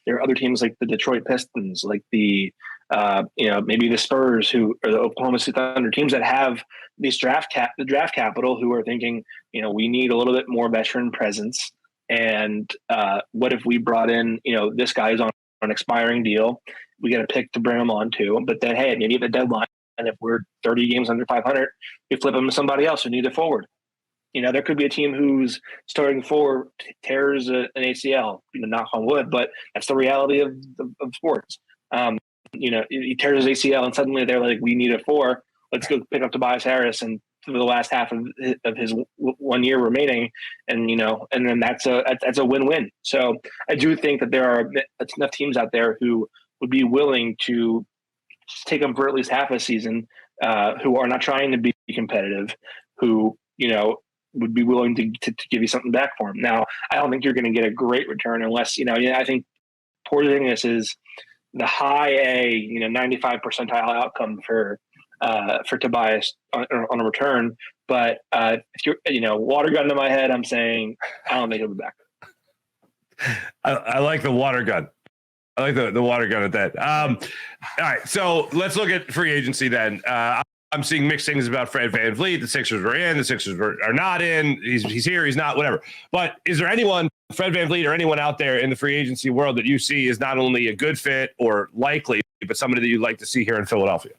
There are other teams like the Detroit Pistons, like the maybe the Spurs, or the Oklahoma City Thunder, teams that have these draft capital, who are thinking, we need a little bit more veteran presence. And what if we brought in, this guy's on an expiring deal, we get a pick to bring him on too. But then, hey, maybe at the deadline, and if we're 30 games under 500, we flip him to somebody else who needs a forward. There could be a team who's starting forward tears an ACL, knock on wood, but that's the reality of sports. He tears his ACL and suddenly they're like, we need a 4. Let's go pick up Tobias Harris and for the last half of his 1 year remaining. And then that's a win-win. So I do think that there are enough teams out there who would be willing to take him for at least half a season, who are not trying to be competitive, who, would be willing to give you something back for him. Now, I don't think you're going to get a great return unless, I think Porzingis is the high A, 95 percentile outcome for Tobias on a return. But if you're, water gun to my head, I'm saying I don't think he'll be back. I like the water gun. I like the water gun at that. All right, so let's look at free agency then. I'm seeing mixed things about Fred VanVleet. The Sixers were in, the Sixers are not in. He's here, he's not, whatever. But is there anyone, Fred VanVleet or anyone out there in the free agency world that you see is not only a good fit or likely, but somebody that you'd like to see here in Philadelphia?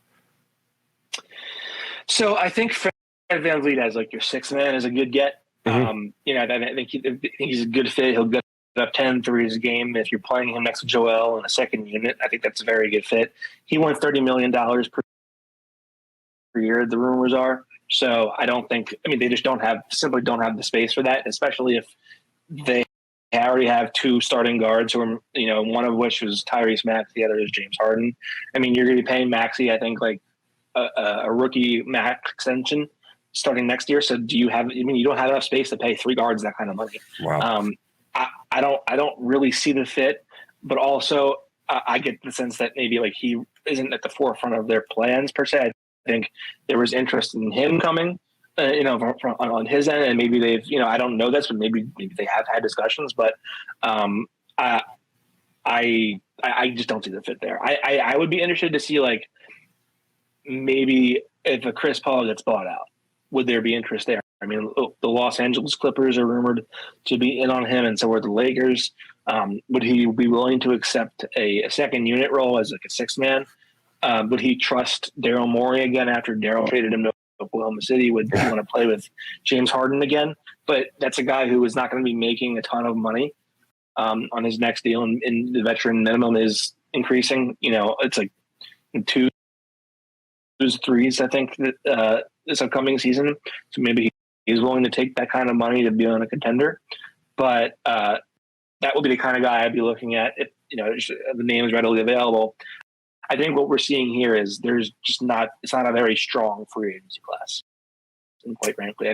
So I think Fred VanVleet as like your sixth man is a good get. Mm-hmm. I think he's a good fit. He'll get up 10 threes a game. If you're playing him next to Joel in a second unit, I think that's a very good fit. He won $30 million per year, the rumors are. So I don't think, they just simply don't have the space for that, especially if they already have 2 starting guards who are, one of which was Tyrese Maxey, the other is James Harden. You're going to be paying Maxey, I think, like a rookie max extension starting next year. So do you have, you don't have enough space to pay 3 guards that kind of money. Wow. I don't really see the fit, but also I get the sense that maybe like he isn't at the forefront of their plans per se. I think there was interest in him coming, on his end, and maybe they've, I don't know this, but maybe they have had discussions, but I just don't see the fit there. I would be interested to see like maybe if a Chris Paul gets bought out, would there be interest there? The Los Angeles Clippers are rumored to be in on him, and so are the Lakers. Would he be willing to accept a second unit role as like a 6th man? Would he trust Daryl Morey again after Daryl traded him to Oklahoma City? Would he want to play with James Harden again? But that's a guy who is not going to be making a ton of money on his next deal, and the veteran minimum is increasing. It's like 2 3s, I think, this upcoming season. So maybe he's willing to take that kind of money to be on a contender. But that would be the kind of guy I'd be looking at if the name is readily available. I think what we're seeing here is there's just it's not a very strong free agency class. And quite frankly,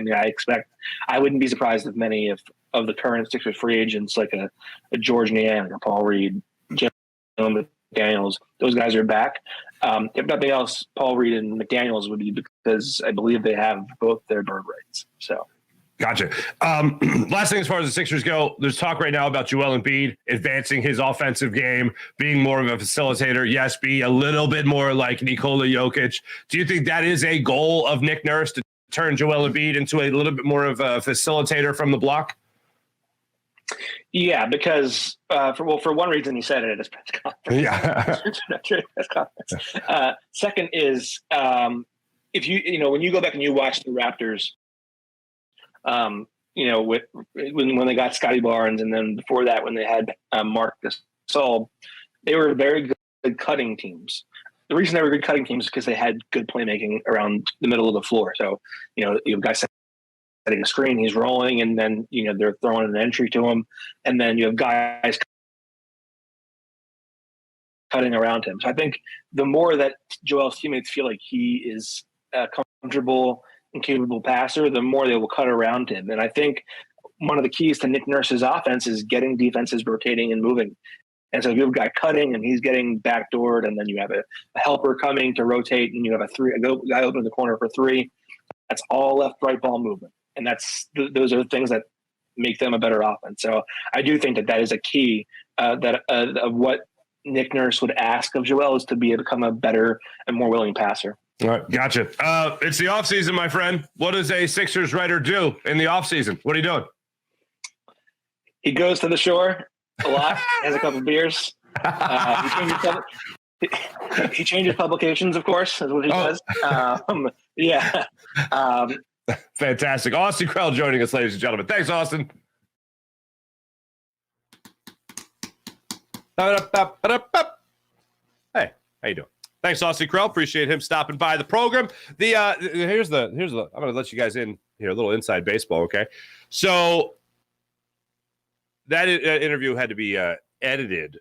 I wouldn't be surprised if many of the current Sixers free agents, like a George Niang, a Paul Reed, Jim McDaniels, those guys are back. If nothing else, Paul Reed and McDaniels would be because I believe they have both their bird rights. So. Gotcha. Last thing, as far as the Sixers go, there's talk right now about Joel Embiid advancing his offensive game, being more of a facilitator. Yes, be a little bit more like Nikola Jokic. Do you think that is a goal of Nick Nurse to turn Joel Embiid into a little bit more of a facilitator from the block? Yeah, because for one reason he said it at his press conference. Yeah. Second is if when you go back and you watch the Raptors. With when they got Scotty Barnes, and then before that when they had Marc Gasol, they were very good cutting teams. The reason they were good cutting teams is because they had good playmaking around the middle of the floor. So you have guys setting a screen, he's rolling, and then they're throwing an entry to him, and then you have guys cutting around him. So I think the more that Joel's teammates feel like he is comfortable and capable passer, the more they will cut around him. And I think one of the keys to Nick Nurse's offense is getting defenses rotating and moving. And so you have a guy cutting and he's getting backdoored, and then you have a helper coming to rotate, and you have a guy open the corner for three. That's all left, right ball movement. And those are the things that make them a better offense. So I do think that is a key of what Nick Nurse would ask of Joel, is to become a better and more willing passer. All right, gotcha. It's the offseason, my friend. What does a Sixers writer do in the offseason? What are you doing? He goes to the shore a lot, has a couple beers. He changes publications, of course, is what he does. Yeah. Fantastic. Austin Krell joining us, ladies and gentlemen. Thanks, Austin. Hey, how you doing? Thanks, Austin Krell. Appreciate him stopping by the program. Here's the. I'm going to let you guys in here, a little inside baseball, okay? So that interview had to be edited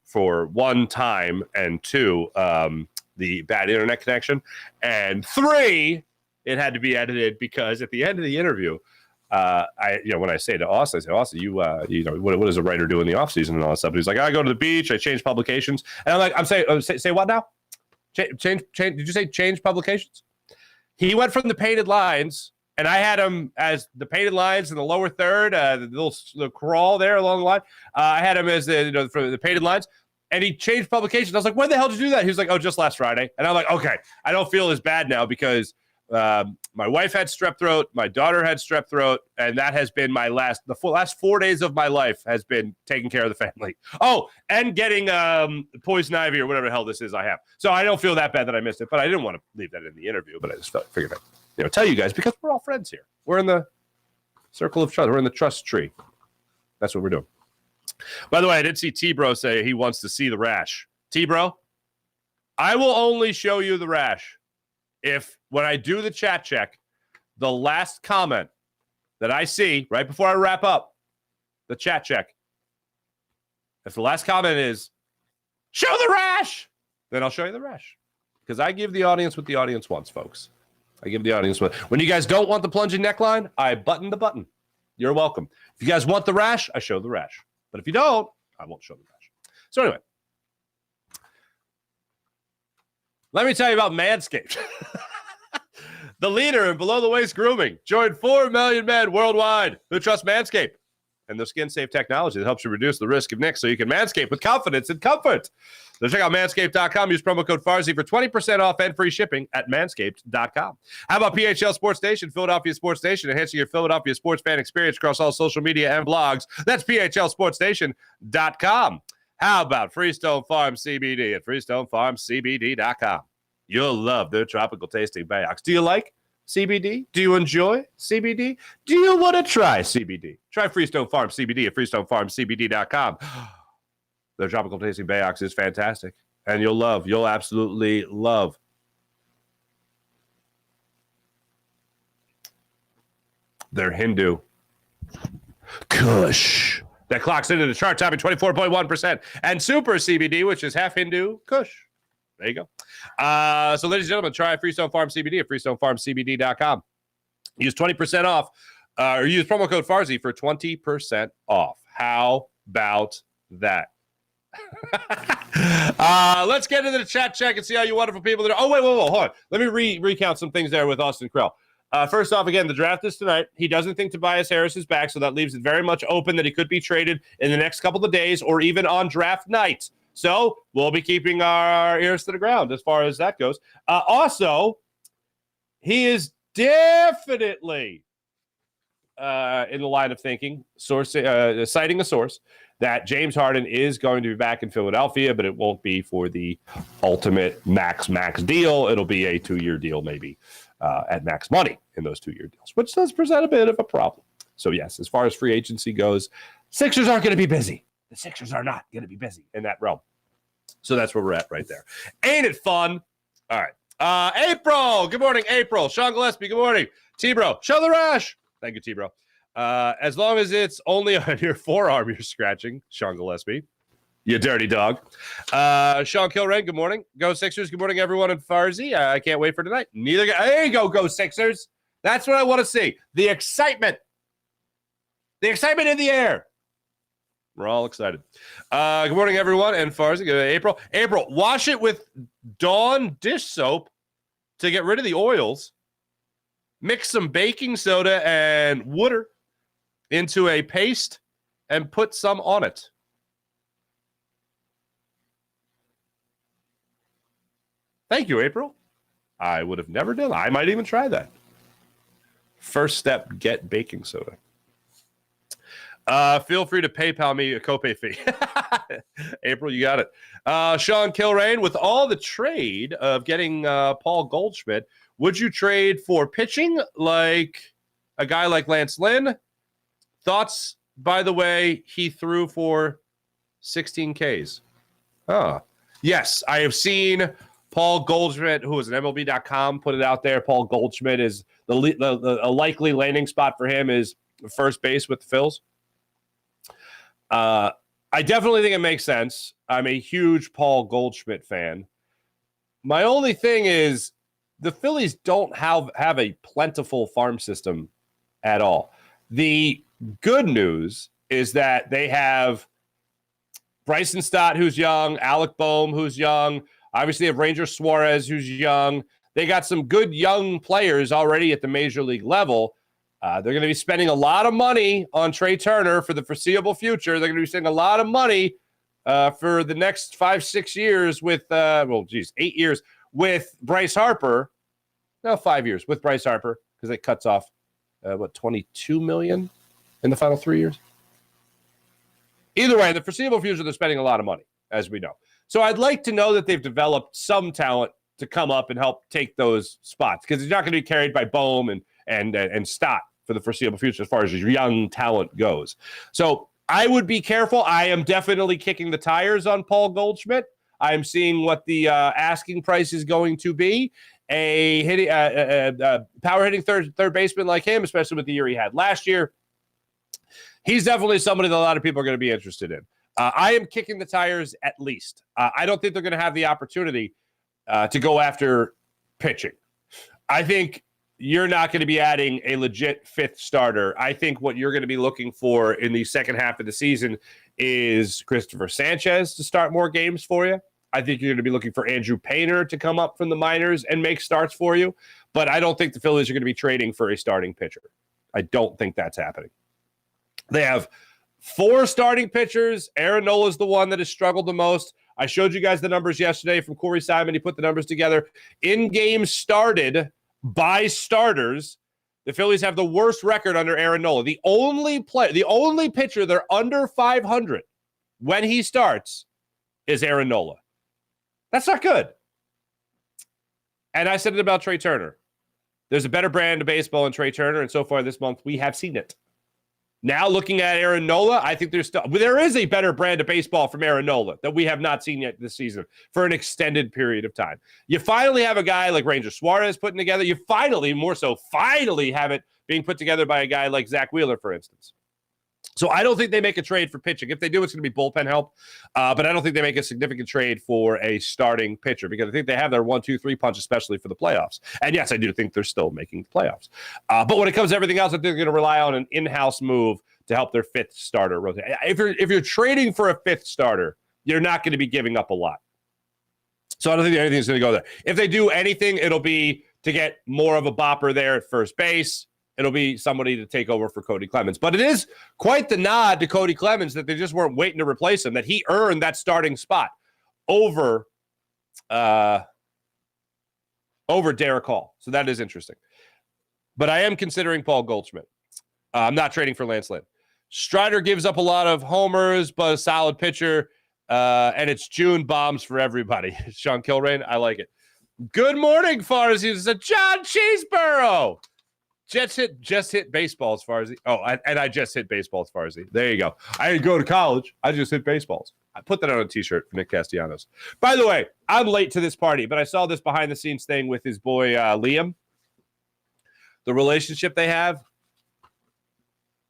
for one, time, and two, the bad internet connection, and three, it had to be edited because at the end of the interview, when I say to Austin, I say, Austin, what does a writer do in the offseason and all that stuff? And he's like, I go to the beach, I change publications, and I'm like, say what now? Change? Did you say change publications? He went from the painted lines. And I had him as the painted lines in the lower third, the little crawl there along the line. I had him as for the painted lines, and he changed publications. I was like, when the hell did you do that? He was like, oh, just last Friday. And I'm like, okay, I don't feel as bad now because my wife had strep throat, my daughter had strep throat, and that has been the last 4 days of my life has been taking care of the family. Oh, and getting poison ivy or whatever the hell this is I have. So I don't feel that bad that I missed it, but I didn't want to leave that in the interview, but I just figured tell you guys, because we're all friends here. We're in the circle of trust. We're in the trust tree. That's what we're doing. By the way, I did see T-Bro say he wants to see the rash. T-Bro, I will only show you the rash if, when I do the chat check, the last comment that I see right before I wrap up the chat check, if the last comment is, show the rash, then I'll show you the rash. Because I give the audience what the audience wants, folks. I give the audience what. When you guys don't want the plunging neckline, I button the button. You're welcome. If you guys want the rash, I show the rash. But if you don't, I won't show the rash. So anyway, let me tell you about Manscaped. The leader in below-the-waist grooming. Join 4 million men worldwide who trust Manscaped and their skin-safe technology that helps you reduce the risk of nicks so you can manscape with confidence and comfort. So check out manscaped.com. Use promo code Farzy for 20% off and free shipping at manscaped.com. How about PHL Sports Station, Philadelphia Sports Station, enhancing your Philadelphia sports fan experience across all social media and blogs? That's PHLSportsStation.com. How about Freestone Farm CBD at FreestoneFarmCBD.com? You'll love their tropical tasting bags. Do you like CBD? Do you enjoy CBD? Do you want to try CBD? Try Freestone Farm CBD at FreestoneFarmCBD.com. Their tropical tasting Bayox is fantastic, and you'll absolutely love their Hindu Kush that clocks into the chart, topping 24.1%, and Super CBD, which is half Hindu Kush. There you go. So, ladies and gentlemen, try Freestone Farm CBD at FreestoneFarmCBD.com. Use 20% off, or use promo code Farzy for 20% off. How about that? Let's get into the chat check and see how you wonderful people that are. Oh, wait, hold on. Let me recount some things there with Austin Krell. First off, again, the draft is tonight. He doesn't think Tobias Harris is back, so that leaves it very much open that he could be traded in the next couple of days or even on draft night. So we'll be keeping our ears to the ground as far as that goes. Also, he is definitely in the line of thinking, citing a source, that James Harden is going to be back in Philadelphia, but it won't be for the ultimate max deal. It'll be a 2-year deal, maybe at max money in those 2-year deals, which does present a bit of a problem. So, yes, as far as free agency goes, Sixers aren't going to be busy. The Sixers are not going to be busy in that realm. So that's where we're at right there. Ain't it fun? All right. April. Good morning, April. Sean Gillespie. Good morning. T-Bro. Show the rash. Thank you, T-Bro. As long as it's only on your forearm you're scratching, Sean Gillespie. You dirty dog. Sean Kilrain, good morning. Go Sixers. Good morning, everyone in Farzy. I can't wait for tonight. There you go, Sixers. That's what I want to see. The excitement. The excitement in the air. We're all excited. Good morning, everyone. And Farzy, April. April, wash it with Dawn dish soap to get rid of the oils. Mix some baking soda and water into a paste and put some on it. Thank you, April. I would have never done that. I might even try that. First step, get baking soda. Feel free to PayPal me a copay fee. April, you got it. Sean Kilrain, with all the trade of getting Paul Goldschmidt, would you trade for pitching like a guy like Lance Lynn? Thoughts, by the way, he threw for 16 Ks. Yes, I have seen Paul Goldschmidt, who is an MLB.com, put it out there. Paul Goldschmidt is a likely landing spot for him is first base with the Phils. I definitely think it makes sense. I'm a huge Paul Goldschmidt fan. My only thing is the Phillies don't have a plentiful farm system at all. The good news is that they have Bryson Stott, who's young, Alec Boehm, who's young. Obviously, they have Ranger Suarez, who's young. They got some good young players already at the major league level. They're going to be spending a lot of money on Trey Turner for the foreseeable future. They're going to be spending a lot of money for the next 5-6 years with, 8 years with Bryce Harper. No, 5 years with Bryce Harper because it cuts off, $22 million in the final 3 years? Either way, in the foreseeable future, they're spending a lot of money, as we know. So I'd like to know that they've developed some talent to come up and help take those spots because he's not going to be carried by Boehm and Stott for the foreseeable future as far as young talent goes. So I would be careful. I am definitely kicking the tires on Paul Goldschmidt. I'm seeing what the asking price is going to be. A power hitting third baseman like him, especially with the year he had last year, he's definitely somebody that a lot of people are going to be interested in. I am kicking the tires at least. I don't think they're going to have the opportunity to go after pitching. I think you're not going to be adding a legit fifth starter. I think what you're going to be looking for in the second half of the season is Christopher Sanchez to start more games for you. I think you're going to be looking for Andrew Painter to come up from the minors and make starts for you. But I don't think the Phillies are going to be trading for a starting pitcher. I don't think that's happening. They have 4 starting pitchers. Aaron Nola is the one that has struggled the most. I showed you guys the numbers yesterday from Corey Simon. He put the numbers together. In games started by starters, the Phillies have the worst record under Aaron Nola. The only pitcher they're under 500 when he starts is Aaron Nola. That's not good. And I said it about Trey Turner. There's a better brand of baseball in Trey Turner, and so far this month we have seen it. Now looking at Aaron Nola, I think there is a better brand of baseball from Aaron Nola that we have not seen yet this season for an extended period of time. You finally have a guy like Ranger Suarez putting together. You finally have it being put together by a guy like Zach Wheeler, for instance. So I don't think they make a trade for pitching. If they do, it's going to be bullpen help. But I don't think they make a significant trade for a starting pitcher because I think they have their 1-2-3 punch, especially for the playoffs. And yes, I do think they're still making the playoffs. But when it comes to everything else, I think they're going to rely on an in-house move to help their fifth starter rotate. If you're trading for a fifth starter, you're not going to be giving up a lot. So I don't think anything's going to go there. If they do anything, it'll be to get more of a bopper there at first base. It'll be somebody to take over for Cody Clemens. But it is quite the nod to Cody Clemens that they just weren't waiting to replace him, that he earned that starting spot over Derek Hall. So that is interesting. But I am considering Paul Goldschmidt. I'm not trading for Lance Lynn. Strider gives up a lot of homers, but a solid pitcher. And it's June bombs for everybody. Sean Kilrain, I like it. Good morning, Farzy. It's a John Cheeseborough. Just hit baseballs, Farzy. Oh, and I just hit baseballs, Farzy. There you go. I didn't go to college. I just hit baseballs. I put that on a T-shirt for Nick Castellanos. By the way, I'm late to this party, but I saw this behind-the-scenes thing with his boy Liam. The relationship they have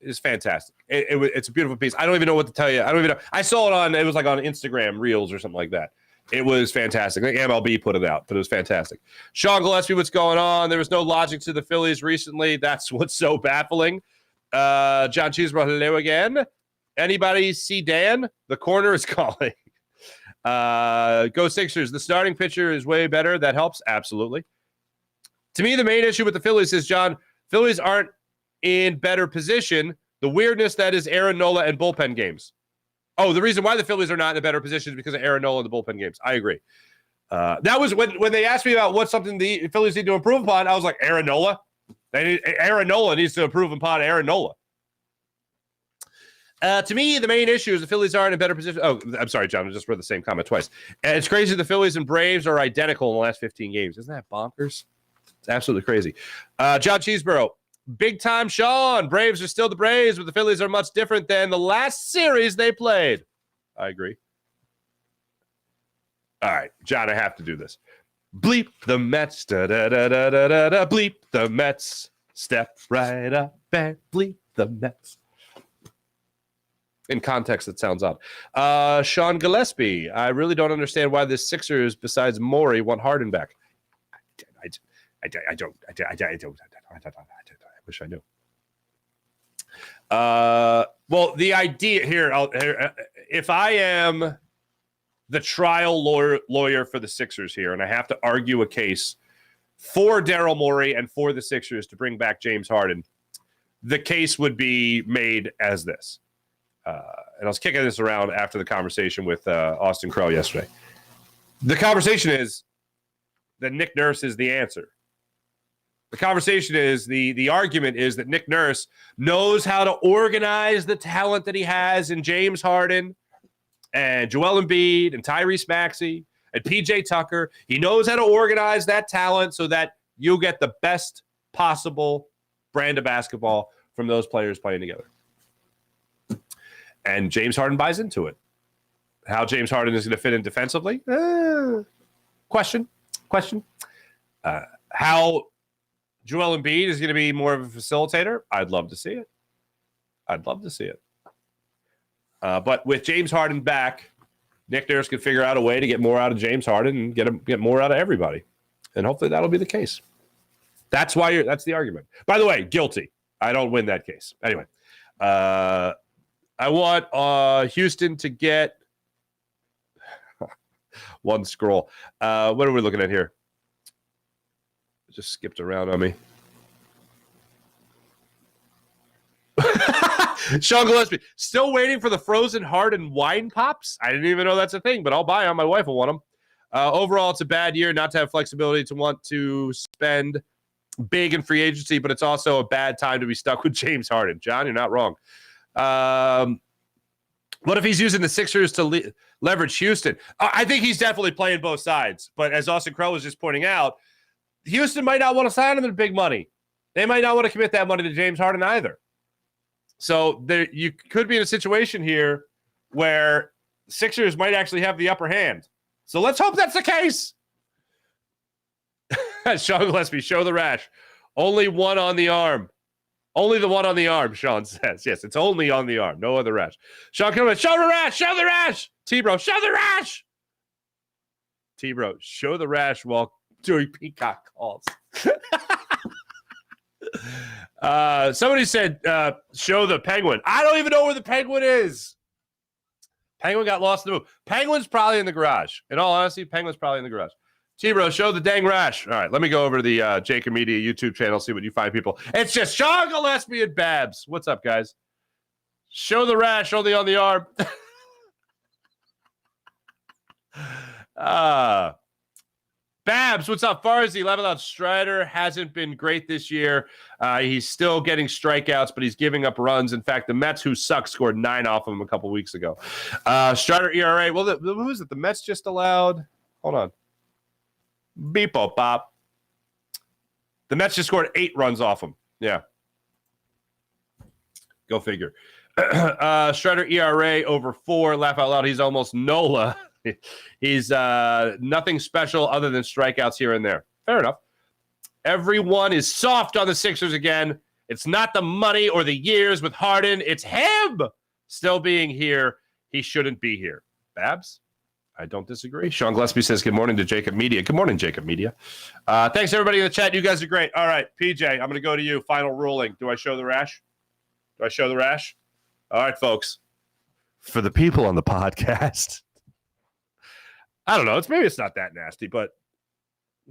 is fantastic. It's a beautiful piece. I don't even know what to tell you. I don't even know. I saw it was like on Instagram Reels or something like that. It was fantastic. I think MLB put it out, but it was fantastic. Sean Gillespie, what's going on? There was no logic to the Phillies recently. That's what's so baffling. John Cheesebro, hello again. Anybody see Dan? The corner is calling. Go Sixers. The starting pitcher is way better. That helps. Absolutely. To me, the main issue with the Phillies is, John, Phillies aren't in better position. The weirdness that is Aaron Nola and bullpen games. Oh, the reason why the Phillies are not in a better position is because of Aaron Nola and the bullpen games. I agree. That was when they asked me about what's something the Phillies need to improve upon. I was like, Aaron Nola? Aaron Nola needs to improve upon Aaron Nola. To me, the main issue is the Phillies aren't in a better position. Oh, I'm sorry, John. I just read the same comment twice. And it's crazy the Phillies and Braves are identical in the last 15 games. Isn't that bonkers? It's absolutely crazy. John Cheeseborough. Big time Sean. Braves are still the Braves, but the Phillies are much different than the last series they played. I agree. All right, John, I have to do this. Bleep the Mets. Da-da-da-da-da-da. Bleep the Mets. Step right up and bleep the Mets. In context, it sounds odd. Sean Gillespie. I really don't understand why the Sixers, besides Morey, want Harden back. I don't. I wish I knew. Well, the idea here, if I am the trial lawyer for the Sixers here, and I have to argue a case for Daryl Morey and for the Sixers to bring back James Harden, the case would be made as this. And I was kicking this around after the conversation with Austin Krell yesterday. The conversation is that Nick Nurse is the answer. The conversation is, the argument is that Nick Nurse knows how to organize the talent that he has in James Harden and Joel Embiid and Tyrese Maxey and PJ Tucker. He knows how to organize that talent so that you get the best possible brand of basketball from those players playing together. And James Harden buys into it. How James Harden is going to fit in defensively? Question. How Joel Embiid is going to be more of a facilitator? I'd love to see it. But with James Harden back, Nick Nurse can figure out a way to get more out of James Harden and get more out of everybody. And hopefully that'll be the case. That's the argument. By the way, guilty. I don't win that case. Anyway, I want Houston to get one scroll. What are we looking at here? Just skipped around on me. Sean Gillespie, still waiting for the frozen Harden wine pops? I didn't even know that's a thing, but I'll buy them. My wife will want them. Overall, it's a bad year not to have flexibility to want to spend big in free agency, but it's also a bad time to be stuck with James Harden. John, you're not wrong. What if he's using the Sixers to leverage Houston? I think he's definitely playing both sides. But as Austin Krell was just pointing out, Houston might not want to sign him in big money. They might not want to commit that money to James Harden either. So you could be in a situation here where Sixers might actually have the upper hand. So let's hope that's the case. Sean Gillespie, show the rash. Only one on the arm. Only the one on the arm, Sean says. Yes, it's only on the arm. No other rash. Sean, come on. Show the rash. Show the rash. T-Bro, show the rash. T-Bro, show the rash while doing peacock calls. Somebody said, show the penguin. I don't even know where the penguin is. Penguin got lost in the move. Penguin's probably in the garage. In all honesty, Penguin's probably in the garage. T-Bro, show the dang rash. All right, let me go over to the Jacob Media YouTube channel, see what you find, people. It's just Sean Gillespie and Babs. What's up, guys? Show the rash only on the arm. Babs, what's up? Farzy, level out. Strider hasn't been great this year. He's still getting strikeouts, but he's giving up runs. In fact, the Mets, who suck, scored 9 off of him a couple weeks ago. Strider ERA. Well, who is it? The Mets just allowed. Hold on. Beepo pop. The Mets just scored 8 runs off him. Yeah. Go figure. Strider ERA over 4. Laugh out loud. He's almost Nola. He's nothing special other than strikeouts here and there. Fair enough. Everyone is soft on the Sixers again. It's not the money or the years with Harden. It's him still being here. He shouldn't be here. Babs? I don't disagree. Sean Gillespie says good morning to Jacob Media. Good morning, Jacob Media. Thanks, everybody in the chat. You guys are great. All right, PJ, I'm going to go to you. Final ruling. Do I show the rash? Do I show the rash? All right, folks. For the people on the podcast, I don't know. Maybe it's not that nasty, but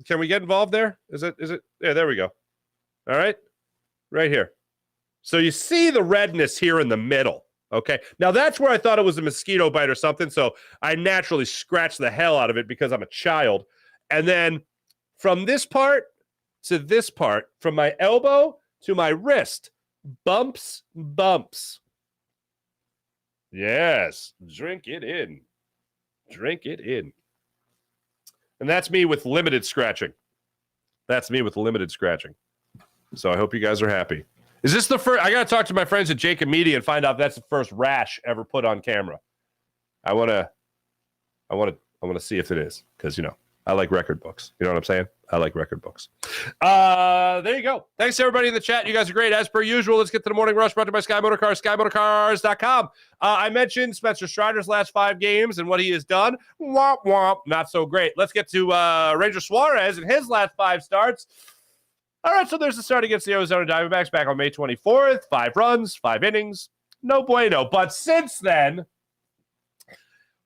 can we get involved there? Is it? Yeah, there we go. All right. Right here. So you see the redness here in the middle. Okay. Now that's where I thought it was a mosquito bite or something. So I naturally scratched the hell out of it because I'm a child. And then from this part to this part, from my elbow to my wrist, bumps. Yes. Drink it in. And that's me with limited scratching. So I hope you guys are happy. Is this the first? I got to talk to my friends at Jacob Media and find out if that's the first rash ever put on camera. I want to see if it is, because, I like record books. You know what I'm saying? I like record books. There you go. Thanks to everybody in the chat. You guys are great. As per usual, let's get to the morning rush brought to you by Sky Motor Cars, SkyMotorCars.com. I mentioned Spencer Strider's last 5 games and what he has done. Womp, womp. Not so great. Let's get to Ranger Suarez and his last 5 starts. All right, so there's the start against the Arizona Diamondbacks back on May 24th. 5 runs, 5 innings. No bueno. But since then,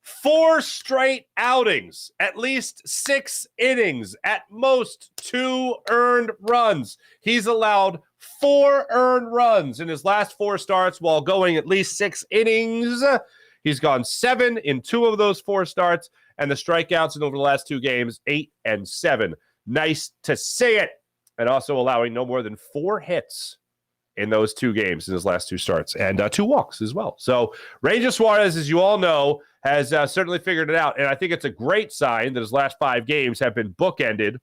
4 straight outings, at least 6 innings, at most 2 earned runs. He's allowed 4 earned runs in his last 4 starts while going at least 6 innings. He's gone 7 in 2 of those 4 starts, and the strikeouts in over the last 2 games, 8 and 7. Nice to see it. And also allowing no more than 4 hits in those 2 games in his last 2 starts, and 2 walks as well. So Ranger Suarez, as you all know, has certainly figured it out. And I think it's a great sign that his last 5 games have been bookended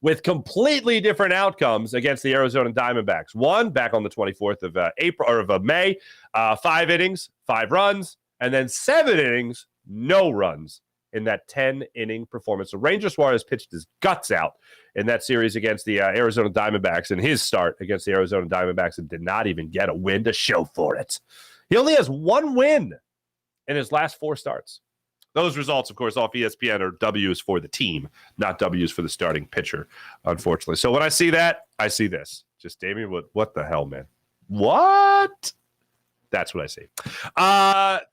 with completely different outcomes against the Arizona Diamondbacks. 1 back on the 24th of May, 5 innings, 5 runs, and then 7 innings, no runs in that 10-inning performance. So Ranger Suarez pitched his guts out in that series against the Arizona Diamondbacks in his start against the Arizona Diamondbacks and did not even get a win to show for it. He only has 1 win in his last 4 starts. Those results, of course, off ESPN are W's for the team, not W's for the starting pitcher, unfortunately. So when I see that, I see this. Just, Damian, what the hell, man? What? That's what I see.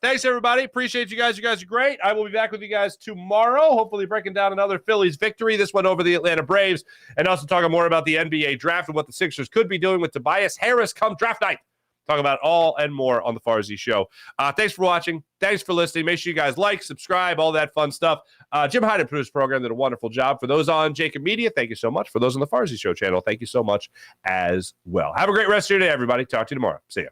Thanks, everybody. Appreciate you guys. You guys are great. I will be back with you guys tomorrow, hopefully breaking down another Phillies victory, this one over the Atlanta Braves, and also talking more about the NBA draft and what the Sixers could be doing with Tobias Harris come draft night. Talk about all and more on the Farzy Show. Thanks for watching. Thanks for listening. Make sure you guys like, subscribe, all that fun stuff. Jim Hyden produced the program, did a wonderful job. For those on Jacob Media, thank you so much. For those on the Farzy Show channel, thank you so much as well. Have a great rest of your day, everybody. Talk to you tomorrow. See ya.